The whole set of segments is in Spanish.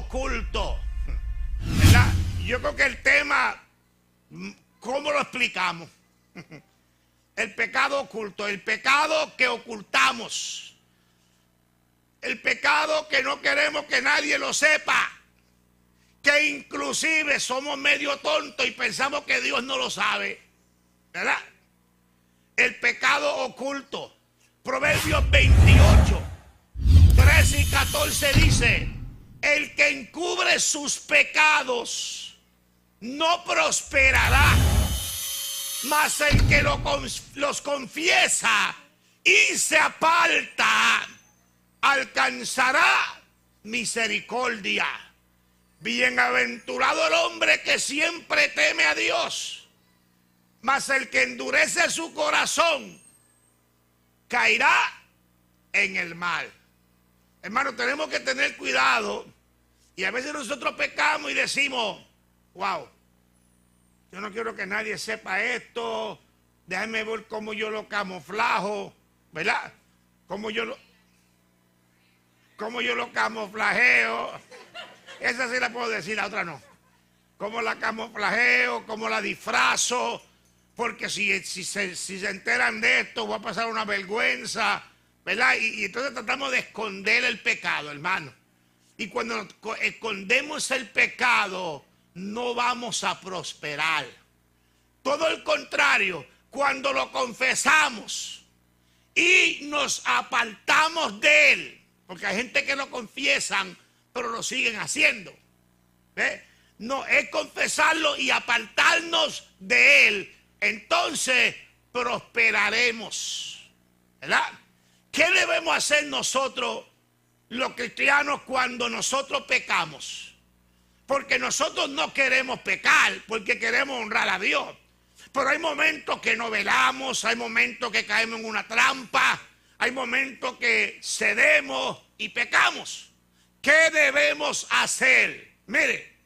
oculto, ¿verdad? Yo creo que el tema, ¿cómo lo explicamos? El pecado oculto, el pecado que ocultamos, el pecado que no queremos que nadie lo sepa, que inclusive somos medio tontos y pensamos que Dios no lo sabe, ¿verdad? El pecado oculto. Proverbios 28, 13 y 14 dice: el que encubre sus pecados no prosperará, mas el que los confiesa y se aparta alcanzará misericordia. Bienaventurado el hombre que siempre teme a Dios, mas el que endurece su corazón caerá en el mal. Hermano, tenemos que tener cuidado. Y a veces nosotros pecamos y decimos: wow, yo no quiero que nadie sepa esto, déjame ver cómo yo lo camuflajo, ¿verdad? Cómo yo lo camuflajeo. Esa sí la puedo decir, la otra no. Cómo la camuflajeo, cómo la disfrazo, porque si se enteran de esto va a pasar una vergüenza, ¿verdad? Y entonces tratamos de esconder el pecado, hermano. Y cuando escondemos el pecado, no vamos a prosperar. Todo el contrario, cuando lo confesamos y nos apartamos de él, porque hay gente que lo confiesan, pero lo siguen haciendo. ¿Ve? No, es confesarlo y apartarnos de él. Entonces prosperaremos, ¿verdad? ¿Qué debemos hacer nosotros, los cristianos, cuando nosotros pecamos? Porque nosotros no queremos pecar, porque queremos honrar a Dios. Pero hay momentos que no velamos, hay momentos que caemos en una trampa, hay momentos que cedemos y pecamos. ¿Qué debemos hacer? Mire,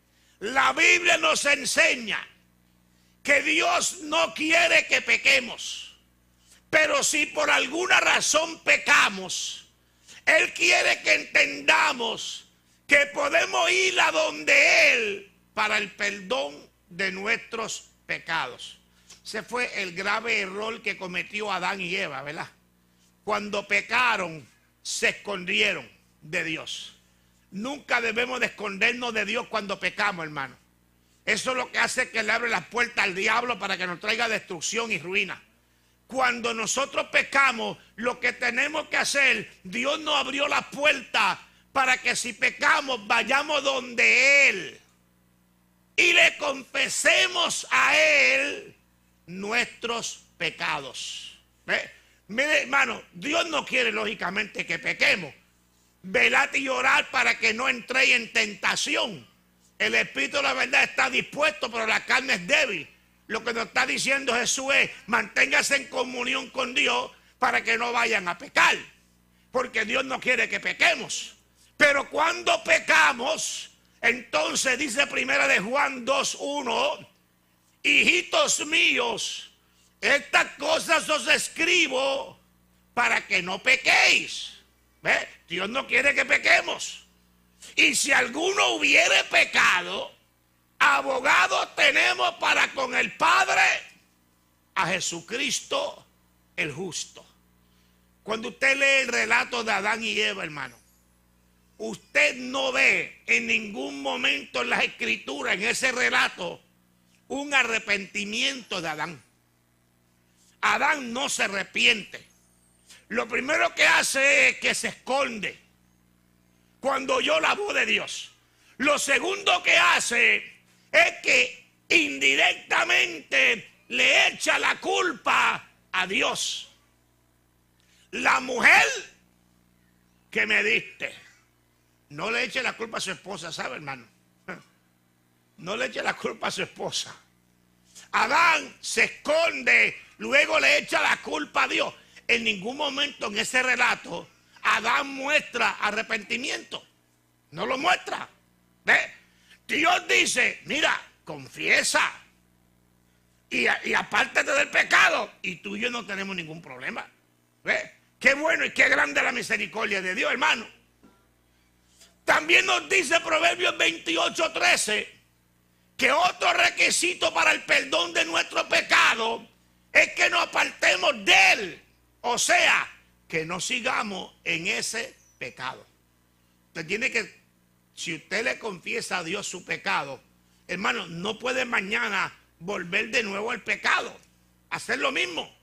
la Biblia nos enseña que Dios no quiere que pequemos, pero si por alguna razón pecamos, Él quiere que entendamos que podemos ir a donde Él para el perdón de nuestros pecados. Ese fue el grave error que cometió Adán y Eva, ¿verdad? Cuando pecaron, se escondieron de Dios. Nunca debemos de escondernos de Dios cuando pecamos, hermano. Eso es lo que hace que le abre las puertas al diablo para que nos traiga destrucción y ruina. Cuando nosotros pecamos, lo que tenemos que hacer, Dios nos abrió las puertas para que si pecamos, vayamos donde Él y le confesemos a Él nuestros pecados. ¿Ve? Mire, hermano, Dios no quiere lógicamente que pequemos. Velad y orad para que no entréis en tentación. El espíritu de la verdad está dispuesto, pero la carne es débil. Lo que nos está diciendo Jesús es: manténgase en comunión con Dios para que no vayan a pecar, porque Dios no quiere que pequemos. Pero cuando pecamos, entonces dice primera de Juan 2:1: hijitos míos, estas cosas os escribo para que no pequéis. ¿Ve? Dios no quiere que pequemos. Y si alguno hubiere pecado, abogado tenemos para con el Padre, a Jesucristo el justo. Cuando usted lee el relato de Adán y Eva, hermano, usted no ve en ningún momento en las escrituras, en ese relato, un arrepentimiento de Adán. Adán no se arrepiente. Lo primero que hace es que se esconde cuando oyó la voz de Dios. Lo segundo que hace es que indirectamente le echa la culpa a Dios. La mujer que me diste, no le eche la culpa a su esposa, ¿sabe, hermano? No le eche la culpa a su esposa. Adán se esconde, luego le echa la culpa a Dios. En ningún momento en ese relato Adán muestra arrepentimiento. No lo muestra. ¿Ve? Dios dice: mira, confiesa y apártate del pecado, y tú y yo no tenemos ningún problema. ¿Ve? Qué bueno y qué grande la misericordia de Dios, hermano. También nos dice Proverbios 28:13 que otro requisito para el perdón de nuestro pecado es que nos apartemos de él. O sea, que no sigamos en ese pecado. Usted tiene que, si usted le confiesa a Dios su pecado, hermano, no puede mañana volver de nuevo al pecado, hacer lo mismo.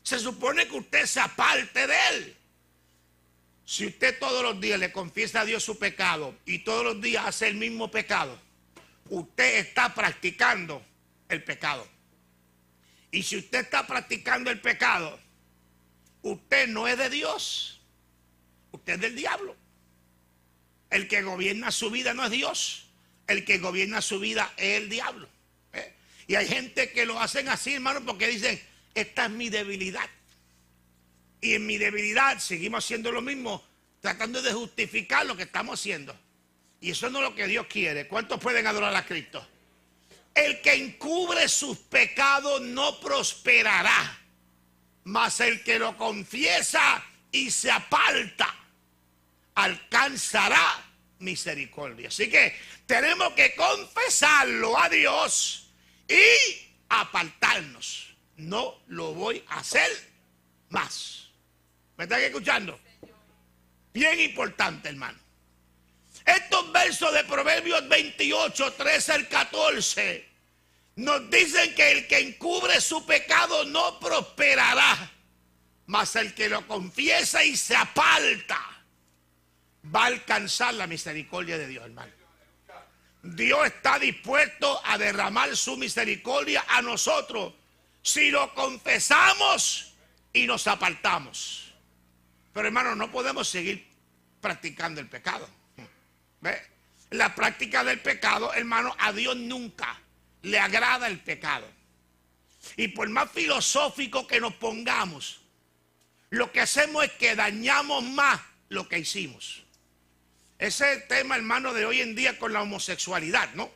Se supone que usted se aparte de él. Si usted todos los días le confiesa a Dios su pecado y todos los días hace el mismo pecado, usted está practicando el pecado. Y si usted está practicando el pecado, usted no es de Dios, usted es del diablo. El que gobierna su vida no es Dios, el que gobierna su vida es el diablo. Y hay gente que lo hacen así, hermano, porque dicen, esta es mi debilidad. Y en mi debilidad seguimos haciendo lo mismo, tratando de justificar lo que estamos haciendo. Y eso no es lo que Dios quiere. ¿Cuántos pueden adorar a Cristo? El que encubre sus pecados no prosperará, mas el que lo confiesa y se aparta alcanzará misericordia. Así que tenemos que confesarlo a Dios y apartarnos. No lo voy a hacer más. ¿Me están escuchando? Bien importante, hermano. Estos versos de Proverbios 28, 13 al 14 nos dicen que el que encubre su pecado no prosperará, mas el que lo confiesa y se aparta va a alcanzar la misericordia de Dios, hermano. Dios está dispuesto a derramar su misericordia a nosotros si lo confesamos y nos apartamos. Pero, hermano, no podemos seguir practicando el pecado. ¿Ve? La práctica del pecado, hermano, a Dios nunca le agrada el pecado. Y por más filosófico que nos pongamos, lo que hacemos es que dañamos más lo que hicimos. Ese es el tema, hermano, de hoy en día con la homosexualidad, ¿no?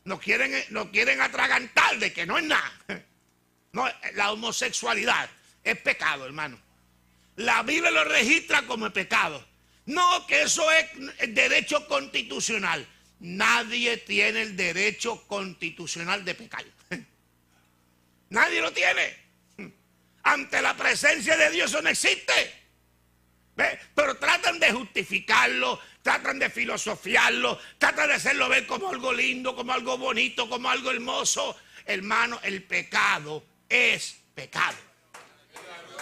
Nos quieren atragantar de que no es nada. No, la homosexualidad es pecado, hermano. La Biblia lo registra como pecado. No, que eso es derecho constitucional. Nadie tiene el derecho constitucional de pecar. Nadie lo tiene. Ante la presencia de Dios eso no existe. ¿Ve? Pero tratan de justificarlo, tratan de filosofiarlo, tratan de hacerlo ver como algo lindo, como algo bonito, como algo hermoso. Hermano, el pecado es pecado.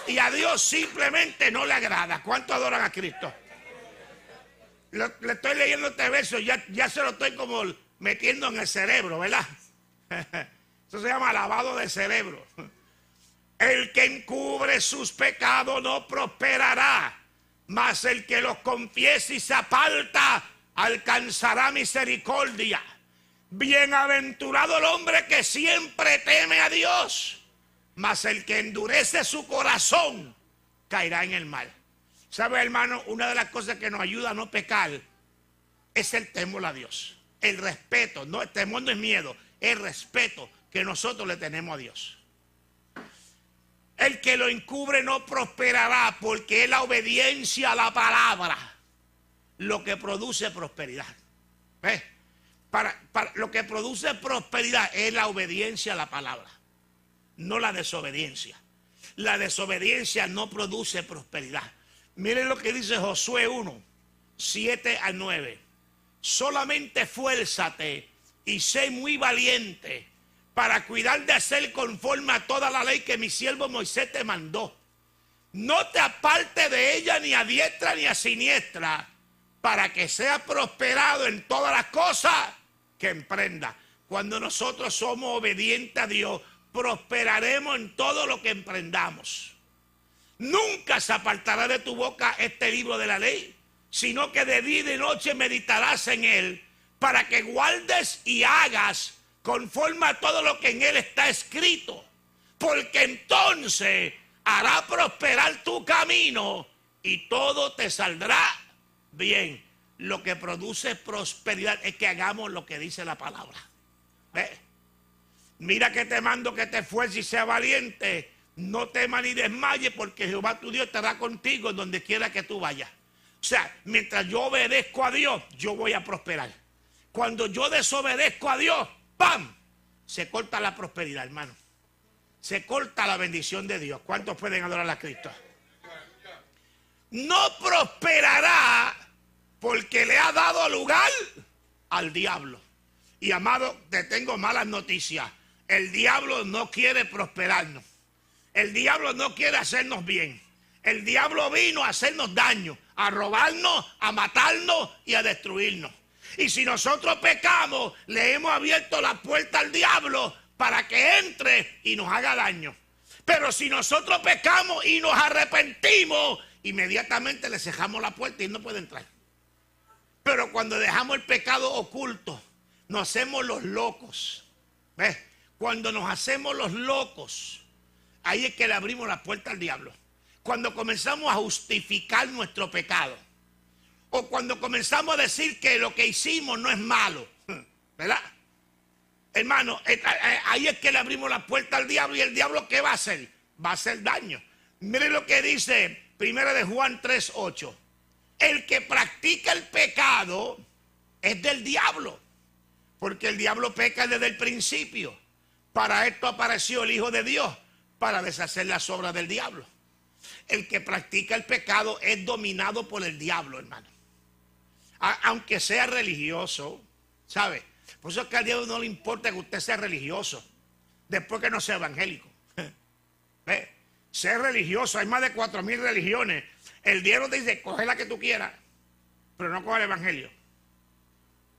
Y a Dios simplemente no le agrada. ¿Cuántos adoran a Cristo? Le estoy leyendo este verso, ya se lo estoy como metiendo en el cerebro, ¿verdad? Eso se llama lavado de cerebro. El que encubre sus pecados no prosperará, mas el que los confiese y se aparta alcanzará misericordia. Bienaventurado el hombre que siempre teme a Dios, mas el que endurece su corazón caerá en el mal. ¿Sabe, hermano? Una de las cosas que nos ayuda a no pecar es el temor a Dios. El respeto, no, el temor no es miedo, el respeto que nosotros le tenemos a Dios. El que lo encubre no prosperará, porque es la obediencia a la palabra lo que produce prosperidad. ¿Ves? Lo que produce prosperidad es la obediencia a la palabra, no la desobediencia. La desobediencia no produce prosperidad. Miren lo que dice Josué 1, 7 al 9. Solamente esfuérzate y sé muy valiente para cuidar de hacer conforme a toda la ley que mi siervo Moisés te mandó. No te apartes de ella ni a diestra ni a siniestra, para que sea prosperado en todas las cosas que emprenda. Cuando nosotros somos obedientes a Dios, prosperaremos en todo lo que emprendamos. Nunca se apartará de tu boca este libro de la ley, sino que de día y de noche meditarás en él, para que guardes y hagas conforme a todo lo que en él está escrito, porque entonces hará prosperar tu camino y todo te saldrá bien. Lo que produce prosperidad es que hagamos lo que dice la palabra. ¿Ve? Mira que te mando que te esfuerces y sea valiente. No temas ni desmayes, porque Jehová tu Dios estará contigo en donde quiera que tú vayas. sea, mientras yo obedezco a Dios, yo voy a prosperar. Cuando yo desobedezco a Dios, ¡pam!, se corta la prosperidad, hermano. Se corta la bendición de Dios. ¿Cuántos pueden adorar a Cristo? No prosperará porque le ha dado lugar al diablo. Y amado, te tengo malas noticias. El diablo no quiere prosperarnos. El diablo no quiere hacernos bien. El diablo vino a hacernos daño, a robarnos, a matarnos y a destruirnos. Y si nosotros pecamos, le hemos abierto la puerta al diablo para que entre y nos haga daño. Pero si nosotros pecamos y nos arrepentimos, inmediatamente le cerramos la puerta y no puede entrar. Pero cuando dejamos el pecado oculto, nos hacemos los locos. ¿Ves? Cuando nos hacemos los locos, ahí es que le abrimos la puerta al diablo. Cuando comenzamos a justificar nuestro pecado, o cuando comenzamos a decir que lo que hicimos no es malo, ¿verdad? Hermano, ahí es que le abrimos la puerta al diablo. ¿Y el diablo qué va a hacer? Va a hacer daño. Miren lo que dice 1 de Juan 3:8. El que practica el pecado es del diablo, porque el diablo peca desde el principio. Para esto apareció el Hijo de Dios, para deshacer las obras del diablo. El que practica el pecado es dominado por el diablo, hermano. Aunque sea religioso, ¿sabe? Por eso es que al diablo no le importa que usted sea religioso, después que no sea evangélico. ¿Ve? Ser religioso, hay más de 4,000 religiones. El diablo te dice, coge la que tú quieras, pero no coge el evangelio.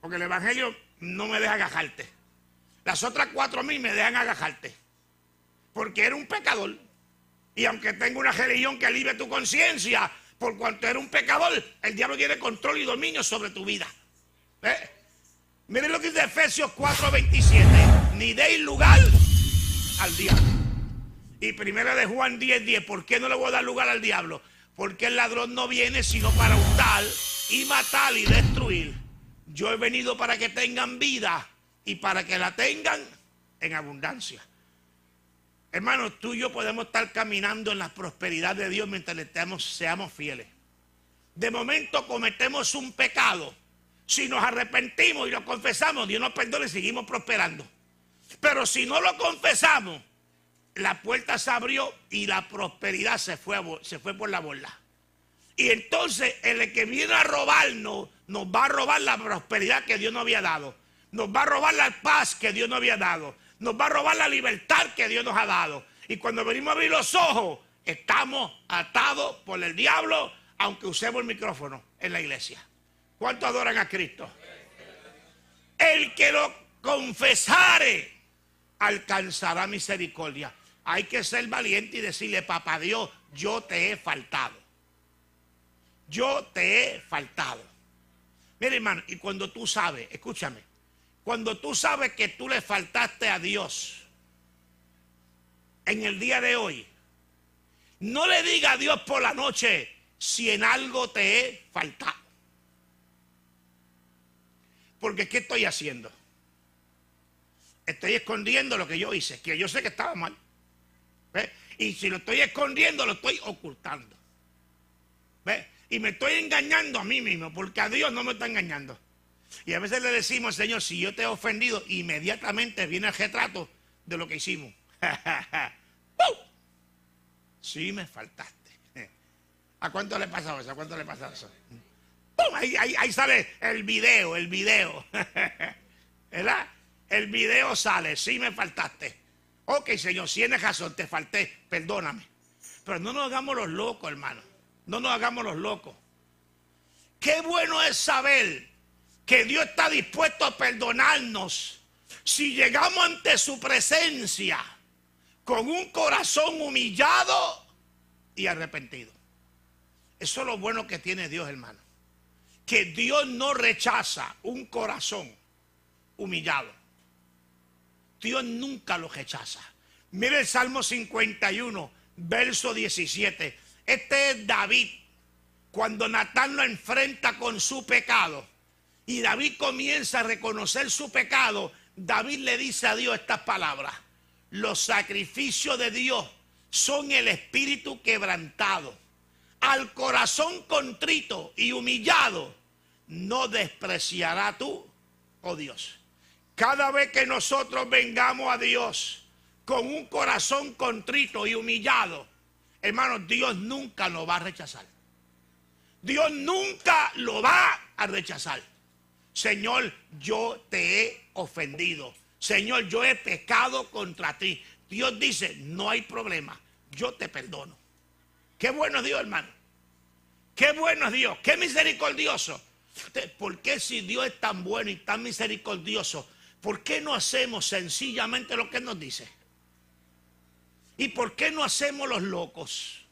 Porque el evangelio no me deja agajarte. Las otras 4,000 me dejan agajarte. Porque eres un pecador. Y aunque tenga una religión que alivie tu conciencia, por cuanto eres un pecador, el diablo tiene control y dominio sobre tu vida. Miren lo que dice Efesios 4:27. Ni deis lugar al diablo. Y 1 de Juan 10:10. ¿Por qué no le voy a dar lugar al diablo? Porque el ladrón no viene sino para hurtar y matar y destruir. Yo he venido para que tengan vida y para que la tengan en abundancia. Hermanos, tú y yo podemos estar caminando en la prosperidad de Dios mientras seamos fieles. De momento cometemos un pecado. Si nos arrepentimos y lo confesamos, Dios nos perdona y seguimos prosperando. Pero si no lo confesamos, la puerta se abrió y la prosperidad se fue por la borda. Y entonces el que viene a robarnos, nos va a robar la prosperidad que Dios nos había dado. Nos va a robar la paz que Dios nos había dado. Nos va a robar la libertad que Dios nos ha dado. Y cuando venimos a abrir los ojos, estamos atados por el diablo, aunque usemos el micrófono en la iglesia. ¿Cuántos adoran a Cristo? El que lo confesare alcanzará misericordia. Hay que ser valiente y decirle, papá Dios, yo te he faltado. Yo te he faltado. Mira, hermano, y cuando tú sabes, escúchame, cuando tú sabes que tú le faltaste a Dios en el día de hoy, no le diga a Dios por la noche si en algo te he faltado. Porque ¿qué estoy haciendo? Estoy escondiendo lo que yo hice, que yo sé que estaba mal. ¿Ve? Y si lo estoy escondiendo, lo estoy ocultando. ¿Ve? Y me estoy engañando a mí mismo, porque a Dios no me está engañando. Y a veces le decimos al Señor, si yo te he ofendido, inmediatamente viene el retrato de lo que hicimos. Sí me faltaste. ¿A cuánto le pasa eso? ¿A cuánto le pasa eso? ¡Pum! Ahí sale el video. ¿Verdad? El video sale, sí me faltaste. Ok, Señor, si tienes razón, te falté, perdóname. Pero no nos hagamos los locos, hermano. No nos hagamos los locos. Qué bueno es saber que Dios está dispuesto a perdonarnos si llegamos ante su presencia con un corazón humillado y arrepentido. Eso es lo bueno que tiene Dios, hermano. Que Dios no rechaza un corazón humillado. Dios nunca lo rechaza. Mire el Salmo 51, verso 17. Este es David, cuando Natán lo enfrenta con su pecado. Y David comienza a reconocer su pecado. David le dice a Dios estas palabras: los sacrificios de Dios son el espíritu quebrantado. al corazón contrito y humillado, no despreciará tú, oh Dios. Cada vez que nosotros vengamos a Dios con un corazón contrito y humillado, hermanos, Dios nunca lo va a rechazar. Dios nunca lo va a rechazar. Señor, yo te he ofendido. Señor, yo he pecado contra ti. Dios dice, no hay problema, yo te perdono. Qué bueno es Dios, hermano. Qué bueno es Dios, qué misericordioso. ¿Por qué si Dios es tan bueno y tan misericordioso, por qué no hacemos sencillamente lo que nos dice? ¿Y por qué no hacemos los locos?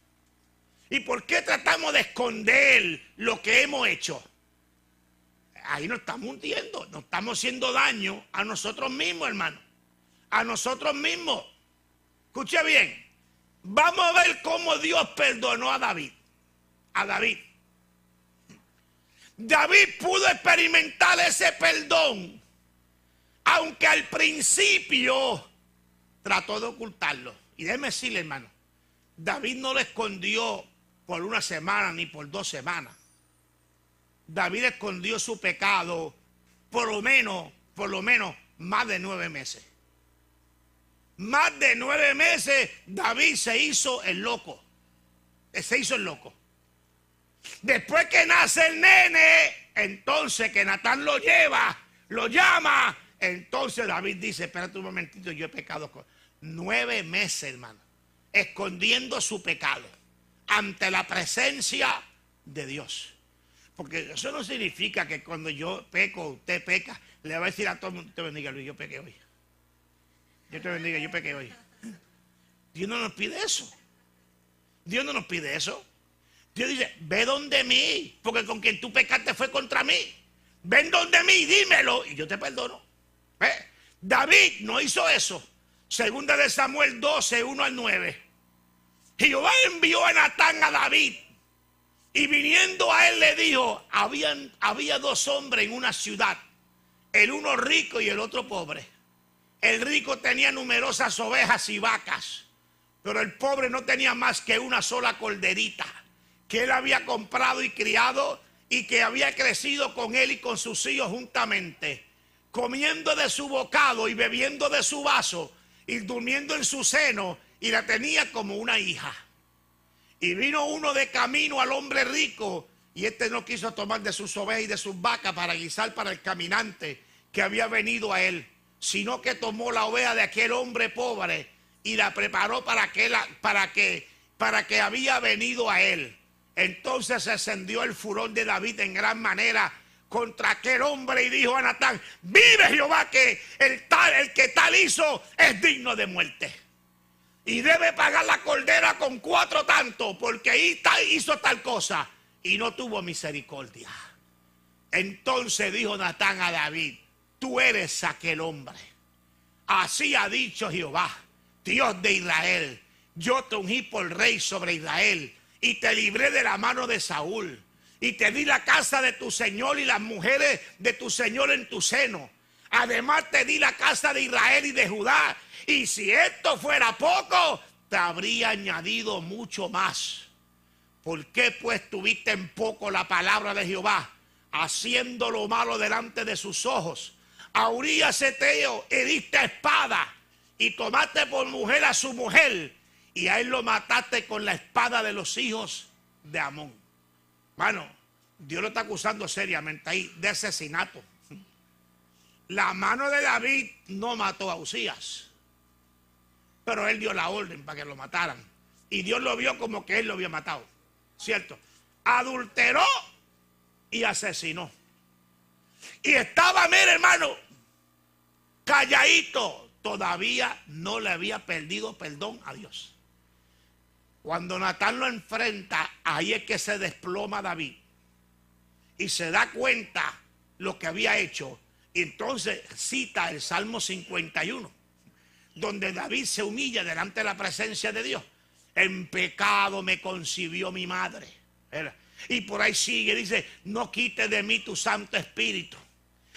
¿Y por qué tratamos de esconder lo que hemos hecho? Ahí nos estamos hundiendo, nos estamos haciendo daño a nosotros mismos, hermano. A nosotros mismos. Escuche bien, vamos a ver cómo Dios perdonó a David. A David. David pudo experimentar ese perdón, aunque al principio trató de ocultarlo. Y déjeme decirle, hermano, David no lo escondió por una semana ni por 2 semanas. David escondió su pecado por lo menos más de 9 meses. Más de 9 meses David se hizo el loco. Se hizo el loco. Después que nace el nene, entonces que Natán lo lleva, lo llama, entonces David dice, espérate un momentito, yo he pecado. 9 meses, hermano, escondiendo su pecado ante la presencia de Dios. Porque eso no significa que cuando yo peco, usted peca, le va a decir a todo el mundo, te bendiga Luis, yo pequé hoy. Dios te bendiga, yo pequé hoy. Dios no nos pide eso. Dios no nos pide eso. Dios dice, ve donde mí, porque con quien tú pecaste fue contra mí. Ven donde mí, dímelo y yo te perdono. ¿Ve? David no hizo eso. Segunda de Samuel 12, 1 al 9. Jehová envió a Natán a David y viniendo a él le dijo, había 2 hombres en una ciudad, el uno rico y el otro pobre. El rico tenía numerosas ovejas y vacas, pero el pobre no tenía más que una sola corderita que él había comprado y criado y que había crecido con él y con sus hijos juntamente, comiendo de su bocado y bebiendo de su vaso y durmiendo en su seno, y la tenía como una hija. Y vino uno de camino al hombre rico, y este no quiso tomar de sus ovejas y de sus vacas para guisar para el caminante que había venido a él, sino que tomó la oveja de aquel hombre pobre y la preparó para que había venido a él. Entonces se encendió el furor de David en gran manera contra aquel hombre y dijo a Natán, vive Jehová que el que tal hizo es digno de muerte. Y debe pagar la cordera con 4 tantos, porque hizo tal cosa y no tuvo misericordia. Entonces dijo Natán a David, tú eres aquel hombre. Así ha dicho Jehová, Dios de Israel, yo te ungí por rey sobre Israel y te libré de la mano de Saúl y te di la casa de tu señor y las mujeres de tu señor en tu seno. Además te di la casa de Israel y de Judá. Y si esto fuera poco, te habría añadido mucho más. ¿Por qué pues tuviste en poco la palabra de Jehová, haciendo lo malo delante de sus ojos? A Urías Eteo heriste a espada y tomaste por mujer a su mujer, y a él lo mataste con la espada de los hijos de Amón. Mano, Dios lo está acusando seriamente ahí de asesinato. La mano de David no mató a Usías, pero él dio la orden para que lo mataran. Y Dios lo vio como que él lo había matado, ¿cierto? Adulteró y asesinó. Y estaba, mire hermano, calladito. Todavía no le había pedido perdón a Dios. Cuando Natán lo enfrenta, ahí es que se desploma David. Y se da cuenta lo que había hecho. Y entonces cita el Salmo 51. Donde David se humilla delante de la presencia de Dios. En pecado me concibió mi madre. Y por ahí sigue, dice, no quites de mí tu Santo Espíritu.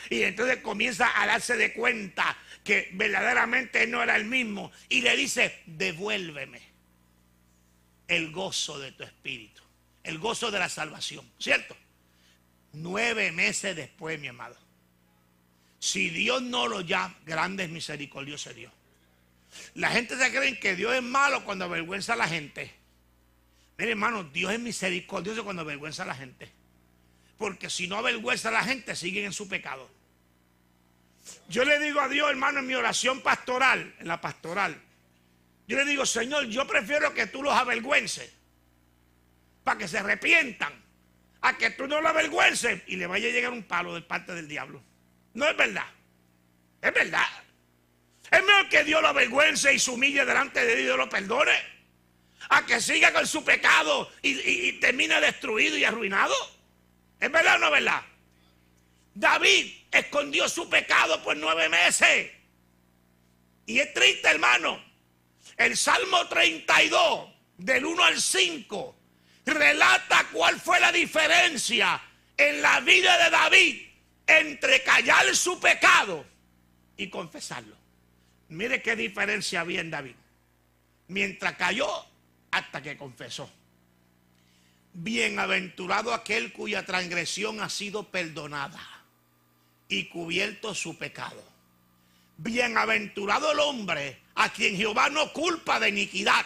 Y entonces comienza a darse de cuenta que verdaderamente no era el mismo. Y le dice, devuélveme el gozo de tu espíritu. el gozo de la salvación, ¿cierto? 9 meses después, mi amado, si Dios no lo llama, grande es misericordioso Dios. La gente se cree que Dios es malo cuando avergüenza a la gente. Mire, hermano, Dios es misericordioso cuando avergüenza a la gente. Porque si no avergüenza a la gente, siguen en su pecado. Yo le digo a Dios, hermano, en mi oración pastoral, en la pastoral, yo le digo, Señor, yo prefiero que tú los avergüences para que se arrepientan, a que tú no los avergüences y le vaya a llegar un palo de parte del diablo. No es verdad. Es verdad. Es mejor que Dios lo avergüence y se humille delante de Dios y Dios lo perdone, a que siga con su pecado y termine destruido y arruinado. ¿Es verdad o no es verdad? David escondió su pecado por 9 meses. Y es triste, hermano. El Salmo 32, del 1 al 5, relata cuál fue la diferencia en la vida de David entre callar su pecado y confesarlo. Mire qué diferencia había en David. Mientras cayó hasta que confesó. Bienaventurado aquel cuya transgresión ha sido perdonada y cubierto su pecado. Bienaventurado el hombre a quien Jehová no culpa de iniquidad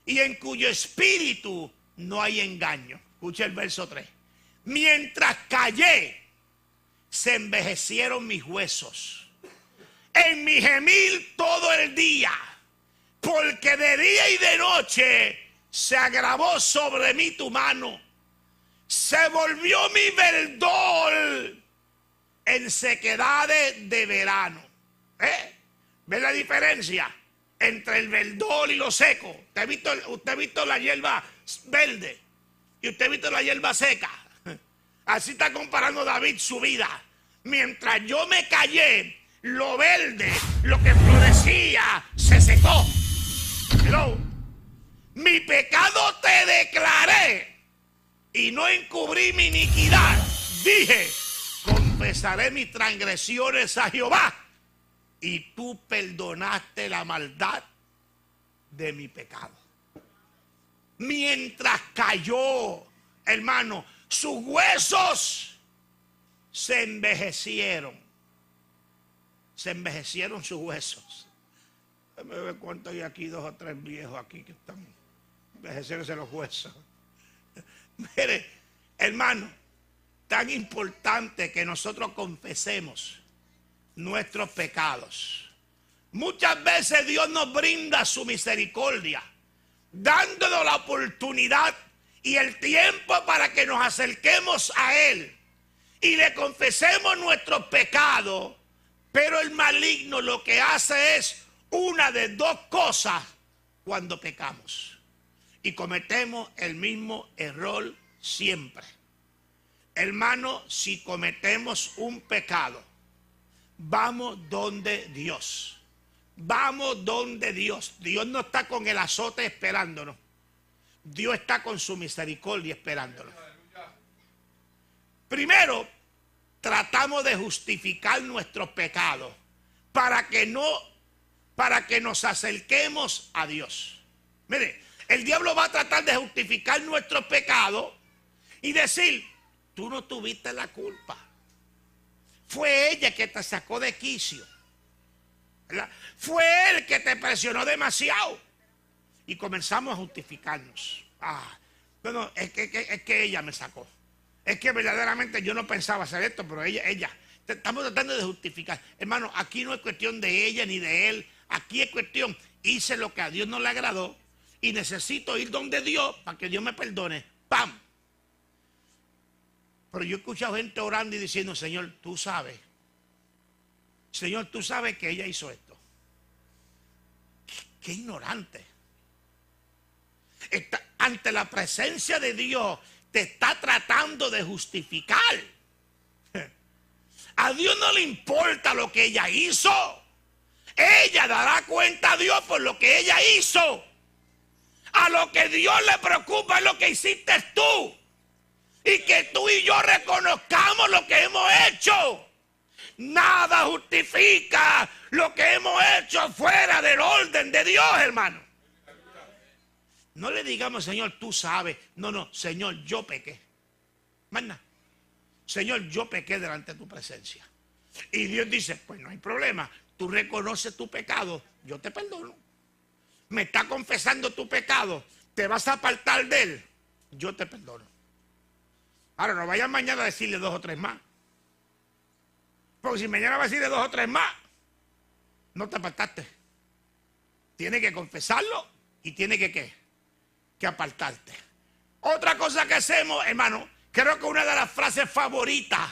y en cuyo espíritu no hay engaño. Escucha el verso 3. Mientras callé, se envejecieron mis huesos. En mi gemir todo el día, porque de día y de noche se agravó sobre mí tu mano. Se volvió mi verdor en sequedades de verano. ¿Ve la diferencia entre el verdor y lo seco? Usted ha visto la hierba verde y usted ha visto la hierba seca. Así está comparando David su vida. Mientras yo me callé, lo verde, lo que florecía, se secó. Hello. Mi pecado te declaré y no encubrí mi iniquidad. Dije, confesaré mis transgresiones a Jehová y tú perdonaste la maldad de mi pecado. Mientras cayó, hermano, sus huesos se envejecieron. Se envejecieron sus huesos. Déjame ver cuánto hay aquí, 2 o 3 viejos aquí que están envejeciéndose los huesos. Mire, hermano, tan importante que nosotros confesemos nuestros pecados. Muchas veces Dios nos brinda su misericordia, dándonos la oportunidad y el tiempo para que nos acerquemos a Él y le confesemos nuestros pecados. Pero el maligno lo que hace es una de 2 cosas cuando pecamos. Y cometemos el mismo error siempre. Hermano, si cometemos un pecado, vamos donde Dios. Vamos donde Dios. Dios no está con el azote esperándonos. Dios está con su misericordia esperándonos. Primero, tratamos de justificar nuestros pecados para que nos acerquemos a Dios. Mire, el diablo va a tratar de justificar nuestros pecados y decir, tú no tuviste la culpa. Fue ella que te sacó de quicio, ¿verdad? Fue él que te presionó demasiado. Y comenzamos a justificarnos. Bueno, es que ella me sacó. Es que verdaderamente yo no pensaba hacer esto, pero ella. Estamos tratando de justificar. Hermano, aquí no es cuestión de ella ni de él. Aquí es cuestión, hice lo que a Dios no le agradó y necesito ir donde Dios para que Dios me perdone. ¡Pam! Pero yo he escuchado gente orando y diciendo, Señor, tú sabes. Señor, tú sabes que ella hizo esto. Qué ignorante. Ante la presencia de Dios te está tratando de justificar. A Dios no le importa lo que ella hizo. Ella dará cuenta a Dios por lo que ella hizo. A lo que Dios le preocupa es lo que hiciste tú. Y que tú y yo reconozcamos lo que hemos hecho. Nada justifica lo que hemos hecho fuera del orden de Dios, hermano. No le digamos, Señor, tú sabes. No, no, Señor, yo pequé. Más nada. Señor, yo pequé delante de tu presencia. Y Dios dice, pues no hay problema. Tú reconoces tu pecado, yo te perdono. Me está confesando tu pecado, te vas a apartar de él, yo te perdono. Ahora, no vayan mañana a decirle 2 o 3 más. Porque si mañana va a decirle 2 o 3 más, no te apartaste. Tiene que confesarlo y tiene que ¿qué? Que apartarte. Otra cosa que hacemos, hermano, creo que una de las frases favoritas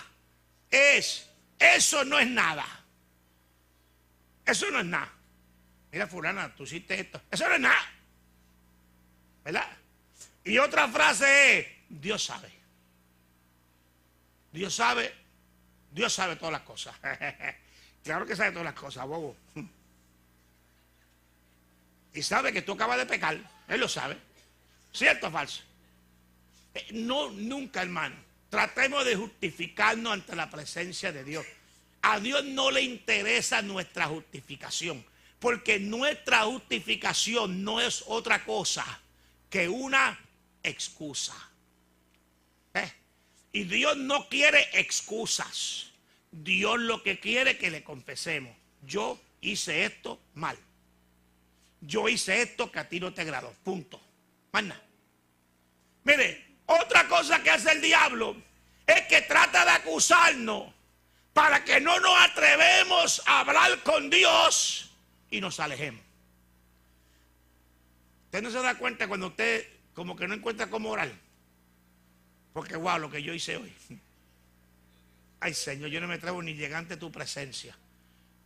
es, eso no es nada. Eso no es nada. Mira, fulana, tú hiciste esto. Eso no es nada. ¿Verdad? Y otra frase es, Dios sabe. Dios sabe todas las cosas. Claro que sabe todas las cosas, bobo. Y sabe que tú acabas de pecar. Él lo sabe. ¿Cierto o falso? No, nunca, hermano. Tratemos de justificarnos ante la presencia de Dios. A Dios no le interesa nuestra justificación. Porque nuestra justificación no es otra cosa que una excusa. Y Dios no quiere excusas. Dios lo que quiere es que le confesemos. Yo hice esto mal. Yo hice esto que a ti no te agradó. Punto. Más nada. Mire, otra cosa que hace el diablo es que trata de acusarnos para que no nos atrevemos a hablar con Dios y nos alejemos. Usted no se da cuenta cuando usted como que no encuentra cómo orar. Porque wow, lo que yo hice hoy. Ay, Señor, yo no me atrevo ni llegar ante tu presencia.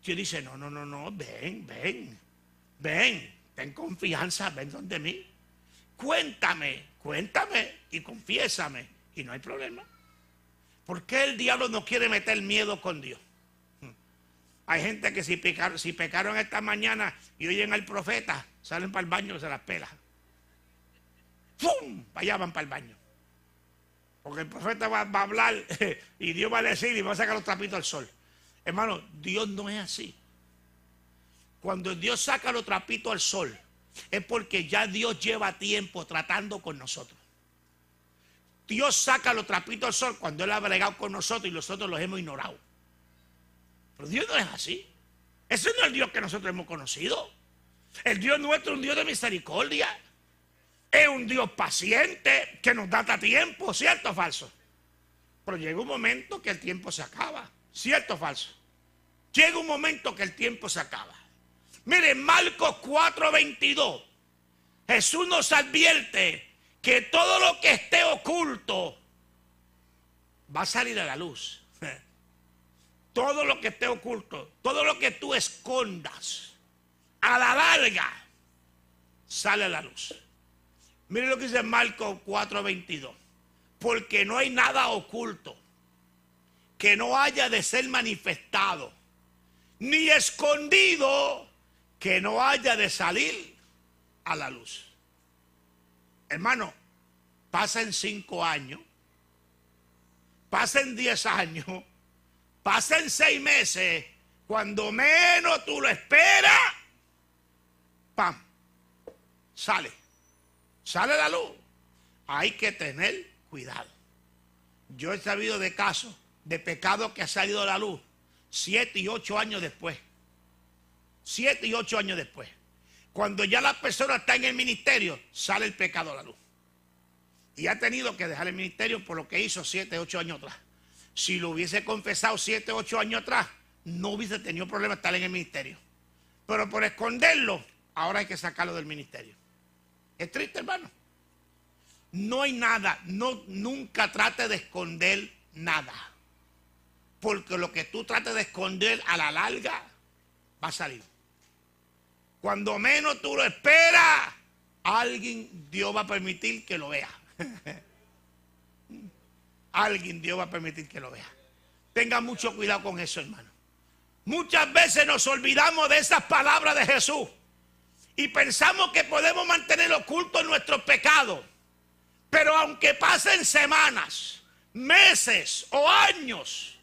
Dios dice, no, ven, ten confianza, ven donde mí. Cuéntame y confiésame. Y no hay problema. ¿Por qué el diablo no quiere meter miedo con Dios? Hay gente que si pecaron esta mañana y oyen al profeta, salen para el baño y se las pela. ¡Pum! Allá van para el baño. Porque el profeta va a hablar y Dios va a decir y va a sacar los trapitos al sol. Hermano, Dios no es así. Cuando Dios saca los trapitos al sol, es porque ya Dios lleva tiempo tratando con nosotros. Dios saca los trapitos al sol cuando Él ha bregado con nosotros y nosotros los hemos ignorado. Pero Dios no es así. Ese no es el Dios que nosotros hemos conocido. El Dios nuestro es un Dios de misericordia. Es un Dios paciente que nos da tiempo, ¿cierto o falso? Pero llega un momento que el tiempo se acaba, ¿cierto o falso? Llega un momento que el tiempo se acaba. Miren, Marcos 4:22, Jesús nos advierte que todo lo que esté oculto va a salir a la luz. Todo lo que esté oculto, todo lo que tú escondas, a la larga sale a la luz. Miren lo que dice Marcos 4:22. Porque no hay nada oculto que no haya de ser manifestado, ni escondido que no haya de salir a la luz. Hermano, pasen 5 años, pasen 10 años, pasen 6 meses, cuando menos tú lo esperas, ¡pam! Sale la luz. Hay que tener cuidado. Yo he sabido de casos de pecado que ha salido a la luz 7 y 8 años después. 7 y 8 años después. Cuando ya la persona está en el ministerio, sale el pecado a la luz. Y ha tenido que dejar el ministerio por lo que hizo 7, 8 años atrás. Si lo hubiese confesado 7, 8 años atrás, no hubiese tenido problema estar en el ministerio. Pero por esconderlo, ahora hay que sacarlo del ministerio. Es triste, hermano. No hay nada, nunca trate de esconder nada. Porque lo que tú trates de esconder a la larga va a salir. Cuando menos tú lo esperas, Dios va a permitir que lo vea. Dios va a permitir que lo vea. Tenga mucho cuidado con eso, hermano. Muchas veces nos olvidamos de esas palabras de Jesús y pensamos que podemos mantener ocultos nuestros pecados. Pero aunque pasen semanas, meses o años,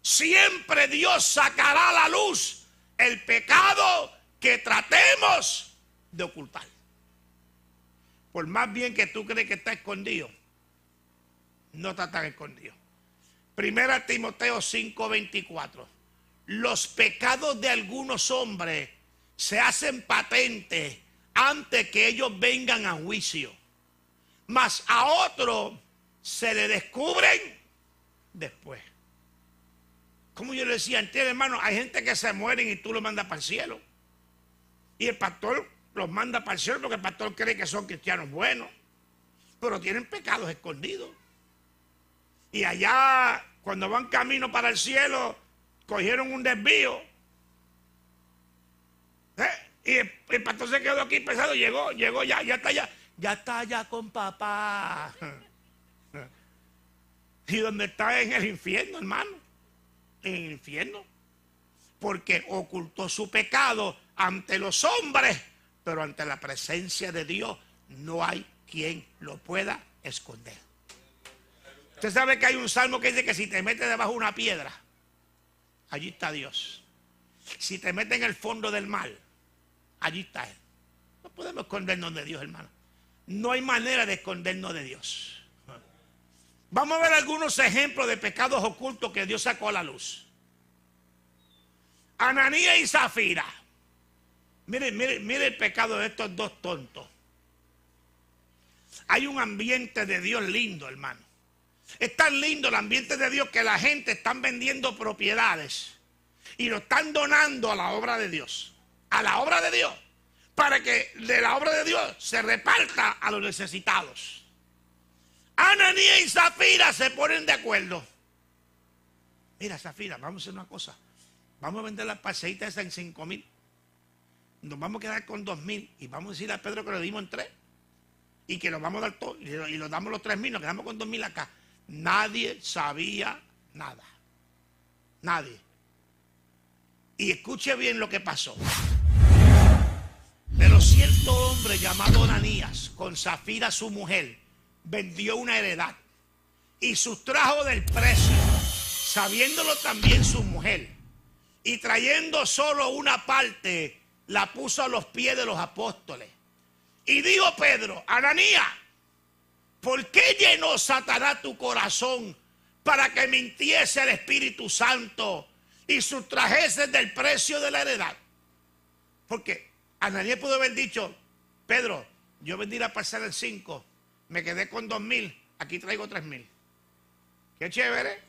siempre Dios sacará a la luz el pecado que tratemos de ocultar. por más bien que tú crees que está escondido, no está tan escondido. Primera Timoteo 5:24. Los pecados de algunos hombres se hacen patentes antes que ellos vengan a juicio, mas a otros se le descubren después. Como yo le decía antes, hermano, hay gente que se mueren y tú los mandas para el cielo. Y el pastor los manda para el cielo porque el pastor cree que son cristianos buenos, pero tienen pecados escondidos. Y allá, cuando van camino para el cielo, cogieron un desvío. Y el pastor se quedó aquí pensando, llegó ya está allá. Ya está allá con papá. ¿Y dónde está? En el infierno, hermano. En el infierno. Porque ocultó su pecado ante los hombres, pero ante la presencia de Dios no hay quien lo pueda esconder. Usted sabe que hay un salmo que dice que si te metes debajo de una piedra, allí está Dios. Si te metes en el fondo del mar, allí está Él. No podemos escondernos de Dios, hermano. No hay manera de escondernos de Dios. Vamos a ver algunos ejemplos de pecados ocultos que Dios sacó a la luz. Ananías y Zafira. Mire el pecado de estos dos tontos. Hay un ambiente de Dios lindo, hermano. Es tan lindo el ambiente de Dios que la gente está vendiendo propiedades y lo están donando a la obra de Dios. A la obra de Dios. Para que de la obra de Dios se reparta a los necesitados. Ananías y Zafira se ponen de acuerdo. Mira, Zafira, vamos a hacer una cosa. Vamos a vender las parcelitas esas en 5,000. Nos vamos a quedar con 2,000 y vamos a decirle a Pedro que lo dimos en 3 y que lo vamos a dar todo y lo damos los 3,000, nos quedamos con 2,000 acá. Nadie sabía nada. Nadie. Y escuche bien lo que pasó. Pero cierto hombre llamado Ananías, con Zafira su mujer, vendió una heredad y sustrajo del precio, sabiéndolo también su mujer, y trayendo solo una parte, la puso a los pies de los apóstoles. Y dijo Pedro: Ananías, ¿por qué llenó Satanás tu corazón para que mintiese el Espíritu Santo y sustrajese del precio de la heredad? Porque Ananías pudo haber dicho: Pedro, yo vendí la parcela en 5, me quedé con 2,000, aquí traigo 3,000. Qué chévere.